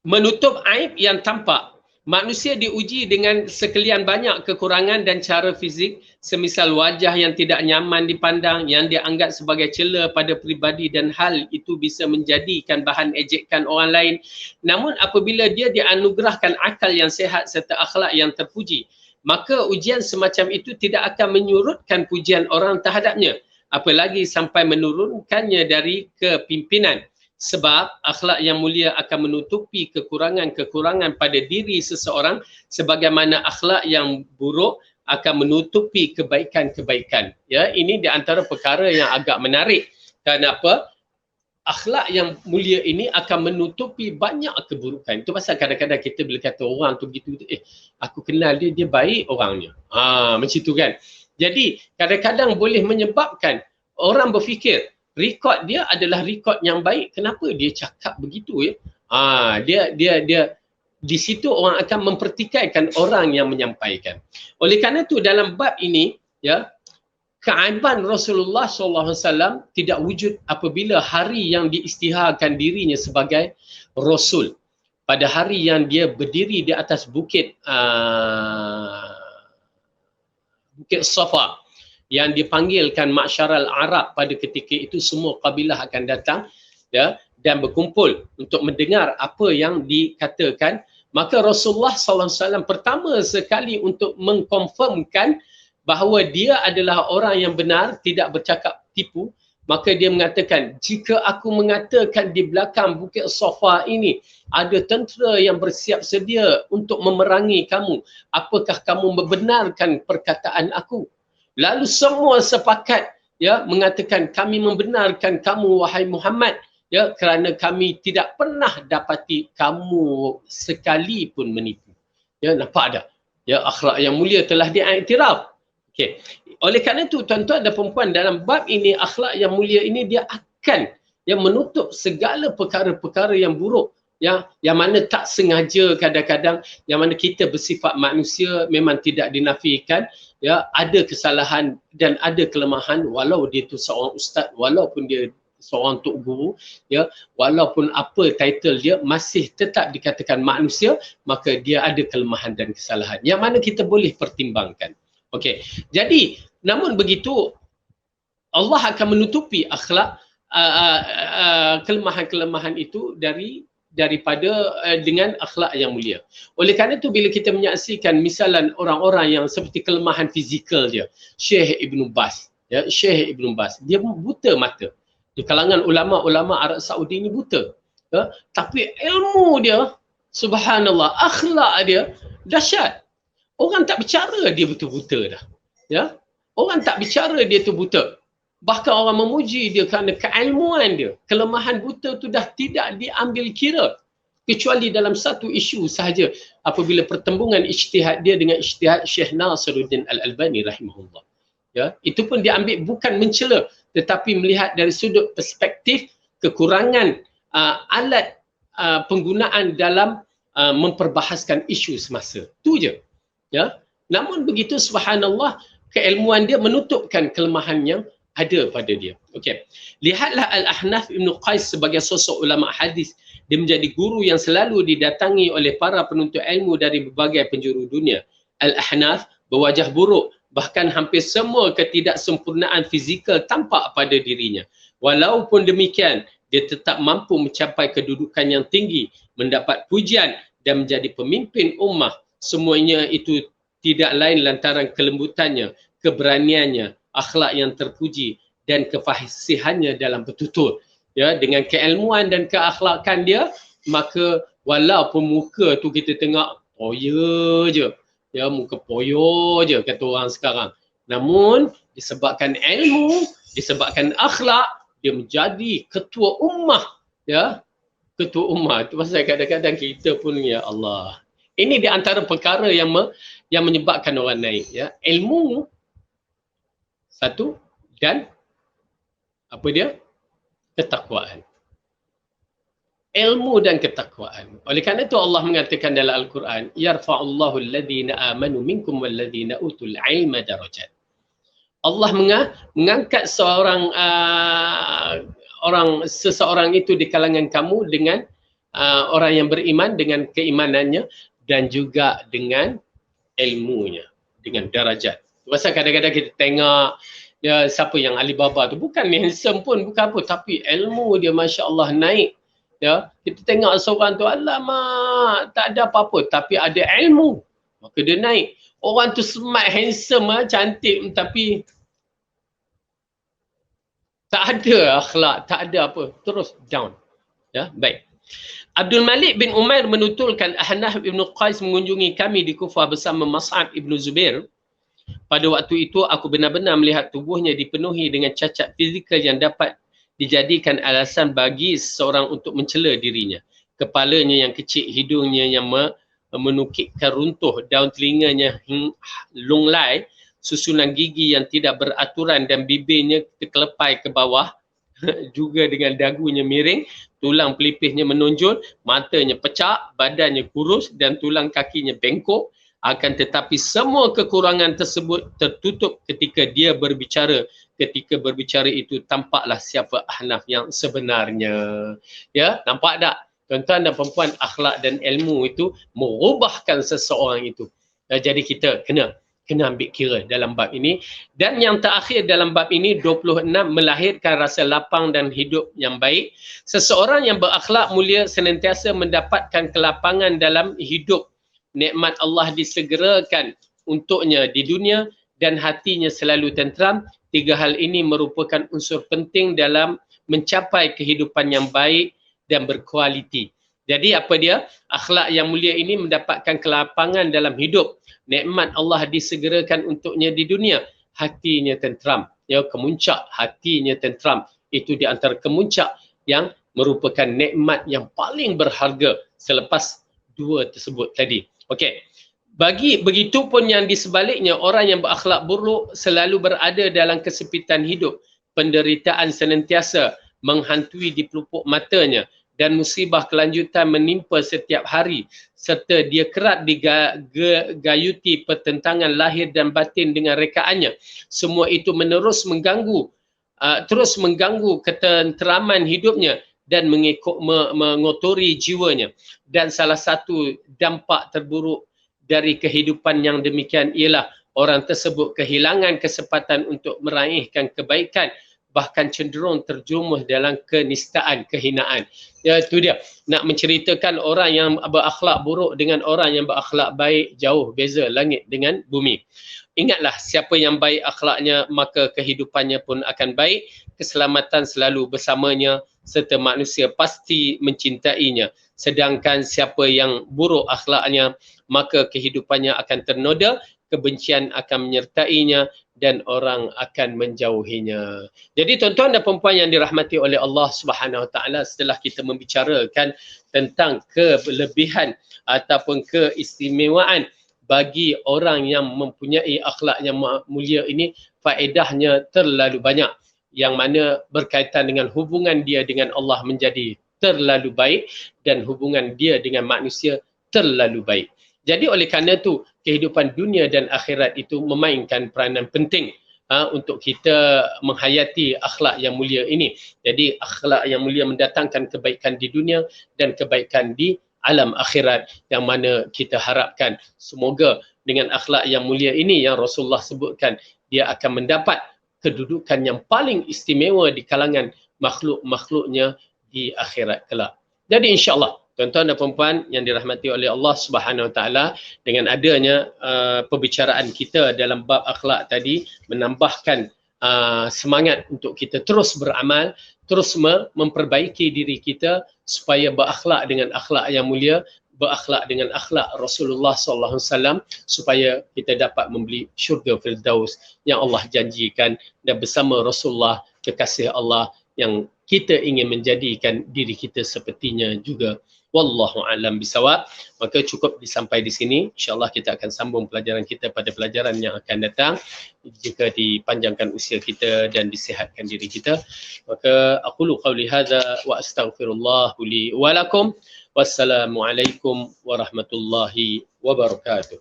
menutup aib yang tampak. Manusia diuji dengan sekalian banyak kekurangan dan cara fizik, semisal wajah yang tidak nyaman dipandang, yang dianggap sebagai celah pada peribadi dan hal itu bisa menjadikan bahan ejekan orang lain. Namun apabila dia dianugerahkan akal yang sihat serta akhlak yang terpuji, maka ujian semacam itu tidak akan menyurutkan pujian orang terhadapnya, apalagi sampai menurunkannya dari kepimpinan. Sebab akhlak yang mulia akan menutupi kekurangan-kekurangan pada diri seseorang, sebagaimana akhlak yang buruk akan menutupi kebaikan-kebaikan. Ya, ini di antara perkara yang agak menarik. Kenapa? Akhlak yang mulia ini akan menutupi banyak keburukan. Itu pasal kadang-kadang kita bila kata orang tu begitu, aku kenal dia, dia baik orangnya. Macam tu kan. Jadi kadang-kadang boleh menyebabkan orang berfikir rekod dia adalah rekod yang baik. Kenapa dia cakap begitu ya? Dia di situ orang akan mempertikaikan orang yang menyampaikan. Oleh kerana itu dalam bab ini ya, keaiban Rasulullah SAW tidak wujud apabila hari yang diisytiharkan dirinya sebagai Rasul. Pada hari yang dia berdiri di atas bukit Bukit Safa, yang dipanggilkan Ma'syaral Arab, pada ketika itu semua kabilah akan datang ya, dan berkumpul untuk mendengar apa yang dikatakan. Maka Rasulullah SAW pertama sekali untuk mengkonfirmkan bahawa dia adalah orang yang benar, tidak bercakap tipu, maka dia mengatakan, jika aku mengatakan di belakang Bukit Safa ini ada tentera yang bersiap sedia untuk memerangi kamu, apakah kamu membenarkan perkataan aku? Lalu semua sepakat ya mengatakan, kami membenarkan kamu wahai Muhammad, ya, kerana kami tidak pernah dapati kamu sekali pun menipu. Ya, nampak tak? Ya, akhlak yang mulia telah diiktiraf. Okey. Oleh kerana itu tuan-tuan dan perempuan, dalam bab ini akhlak yang mulia ini dia akan menutup segala perkara-perkara yang buruk, yang mana tak sengaja kadang-kadang, yang mana kita bersifat manusia memang tidak dinafikan, ya, ada kesalahan dan ada kelemahan, walau dia tu seorang ustaz, walaupun dia seorang tok guru, ya, walaupun apa title dia, masih tetap dikatakan manusia, maka dia ada kelemahan dan kesalahan yang mana kita boleh pertimbangkan. Okey. Jadi namun begitu Allah akan menutupi akhlak kelemahan-kelemahan itu daripada dengan akhlak yang mulia. Oleh kerana itu bila kita menyaksikan misalan orang-orang yang seperti kelemahan fizikal dia, Syekh Ibn Baz, ya, Syekh Ibn Baz, dia buta mata. Di kalangan ulama-ulama Arab Saudi ni buta. Ya, tapi ilmu dia, subhanallah, akhlak dia dahsyat. Orang tak bicara dia betul-buta dah. Ya, orang tak bicara dia tu buta. Bahkan orang memuji dia kerana keilmuan dia. Kelemahan buta tu dah tidak diambil kira, kecuali dalam satu isu sahaja, apabila pertembungan ijtihad dia dengan ijtihad Syekh Nasiruddin Al-Albani rahimahullah. Ya, itu pun diambil bukan mencela, tetapi melihat dari sudut perspektif kekurangan alat penggunaan dalam memperbahaskan isu semasa. Tu je. Ya. Namun begitu subhanallah, keilmuan dia menutupkan kelemahan yang ada pada dia. Okey. Lihatlah Al-Ahnaf Ibn Qais sebagai sosok ulama hadis. Dia menjadi guru yang selalu didatangi oleh para penuntut ilmu dari berbagai penjuru dunia. Al-Ahnaf berwajah buruk, bahkan hampir semua ketidaksempurnaan fizikal tampak pada dirinya. Walaupun demikian, dia tetap mampu mencapai kedudukan yang tinggi, mendapat pujian dan menjadi pemimpin ummah. Semuanya itu tidak lain lantaran kelembutannya, keberaniannya, akhlak yang terpuji dan kefasihannya dalam bertutur. Ya, dengan keilmuan dan keakhlakan dia, maka walaupun muka tu kita tengok poyo je, ya, muka poyo je kata orang sekarang, namun disebabkan ilmu, disebabkan akhlak, dia menjadi ketua ummah. Ya, ketua ummah. Itu pasal kadang-kadang kita pun, ya Allah, ini di antara perkara yang menyebabkan orang naik, ya. Ilmu satu, dan apa dia? Ketakwaan. Ilmu dan ketakwaan. Oleh kerana itu Allah mengatakan dalam Al-Quran, yarfa'ullahu alladhina amanu minkum walladhina utul ilma darajat. Allah mengangkat seseorang itu di kalangan kamu dengan orang yang beriman dengan keimanannya dan juga dengan ilmunya, dengan darajat. Pasal kadang-kadang kita tengok, ya, siapa yang Alibaba tu, bukan handsome pun, bukan apa, tapi ilmu dia Masya Allah naik. Ya, kita tengok seorang tu, alamak, tak ada apa-apa, tapi ada ilmu. Maka dia naik. Orang tu smart, handsome, cantik, tapi tak ada akhlak, tak ada apa. Terus down. Ya, baik. Abdul Malik bin Umair menuturkan Ahnaf bin Qais mengunjungi kami di Kufah bersama Mas'ab bin Zubair. Pada waktu itu aku benar-benar melihat tubuhnya dipenuhi dengan cacat fizikal yang dapat dijadikan alasan bagi seseorang untuk mencela dirinya. Kepalanya yang kecil, hidungnya yang menukikkan runtuh, daun telinganya lunglai, susunan gigi yang tidak beraturan dan bibirnya terkelepai ke bawah, juga dengan dagunya miring, tulang pelipihnya menonjol, matanya pecah, badannya kurus dan tulang kakinya bengkok. Akan tetapi semua kekurangan tersebut tertutup ketika dia berbicara. Ketika berbicara itu tampaklah siapa Ahnaf yang sebenarnya. Ya, nampak tak? Tuan-tuan dan perempuan, akhlak dan ilmu itu merubahkan seseorang itu. Jadi kita kena ambil kira dalam bab ini. Dan yang terakhir dalam bab ini, 26, melahirkan rasa lapang dan hidup yang baik. Seseorang yang berakhlak mulia senantiasa mendapatkan kelapangan dalam hidup. Nikmat Allah disegerakan untuknya di dunia dan hatinya selalu tenteram. Tiga hal ini merupakan unsur penting dalam mencapai kehidupan yang baik dan berkualiti. Jadi apa dia? Akhlak yang mulia ini mendapatkan kelapangan dalam hidup. Nikmat Allah disegerakan untuknya di dunia. Hatinya tenteram. Ya, kemuncak hatinya tenteram. Itu di antara kemuncak yang merupakan nikmat yang paling berharga selepas dua tersebut tadi. Okey. Bagi begitu pun yang di sebaliknya, orang yang berakhlak buruk selalu berada dalam kesepitan hidup. Penderitaan senantiasa menghantui di pelupuk matanya dan musibah kelanjutan menimpa setiap hari serta dia kerap digayuti pertentangan lahir dan batin dengan rekaannya. Semua itu terus mengganggu ketenteraman hidupnya dan mengotori jiwanya. Dan salah satu dampak terburuk dari kehidupan yang demikian ialah orang tersebut kehilangan kesempatan untuk meraihkan kebaikan, bahkan cenderung terjerumus dalam kenistaan, kehinaan. Ya, itu dia. Nak menceritakan orang yang berakhlak buruk dengan orang yang berakhlak baik, jauh beza langit dengan bumi. Ingatlah, siapa yang baik akhlaknya, maka kehidupannya pun akan baik, keselamatan selalu bersamanya, serta manusia pasti mencintainya. Sedangkan siapa yang buruk akhlaknya, maka kehidupannya akan ternoda, kebencian akan menyertainya dan orang akan menjauhinya. Jadi tuan-tuan dan perempuan yang dirahmati oleh Allah Subhanahu Wa Taala, setelah kita membicarakan tentang kelebihan ataupun keistimewaan bagi orang yang mempunyai akhlak yang mulia ini, faedahnya terlalu banyak, yang mana berkaitan dengan hubungan dia dengan Allah menjadi terlalu baik dan hubungan dia dengan manusia terlalu baik. Jadi oleh kerana itu, kehidupan dunia dan akhirat itu memainkan peranan penting untuk kita menghayati akhlak yang mulia ini. Jadi akhlak yang mulia mendatangkan kebaikan di dunia dan kebaikan di alam akhirat, yang mana kita harapkan semoga dengan akhlak yang mulia ini yang Rasulullah sebutkan, dia akan mendapat kedudukan yang paling istimewa di kalangan makhluk-makhluknya di akhirat kelak. Jadi insya-Allah tuan-tuan dan perempuan yang dirahmati oleh Allah Subhanahu Wa Taala, dengan adanya perbicaraan kita dalam bab akhlak tadi menambahkan semangat untuk kita terus beramal, terus memperbaiki diri kita supaya berakhlak dengan akhlak yang mulia, berakhlak dengan akhlak Rasulullah sallallahu alaihi wasallam, supaya kita dapat membeli syurga Firdaus yang Allah janjikan, dan bersama Rasulullah kekasih Allah yang kita ingin menjadikan diri kita sepertinya juga. Wallahu a'lam bisawab. Maka cukup sampai di sini. InsyaAllah kita akan sambung pelajaran kita pada pelajaran yang akan datang, jika dipanjangkan usia kita dan disihatkan diri kita. Maka aqulu qawli hadza wa astaghfirullah li wa lakum. Wassalamualaikum warahmatullahi wabarakatuh.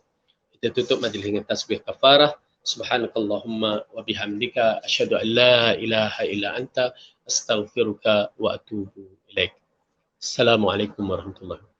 Kita tutup majlis dengan tasbih kafarah. Subhanakallahumma wa bihamdika asyhadu an la ilaha illa anta astaghfiruka wa atubu ilaik. Assalamualaikum warahmatullahi wabarakatuh.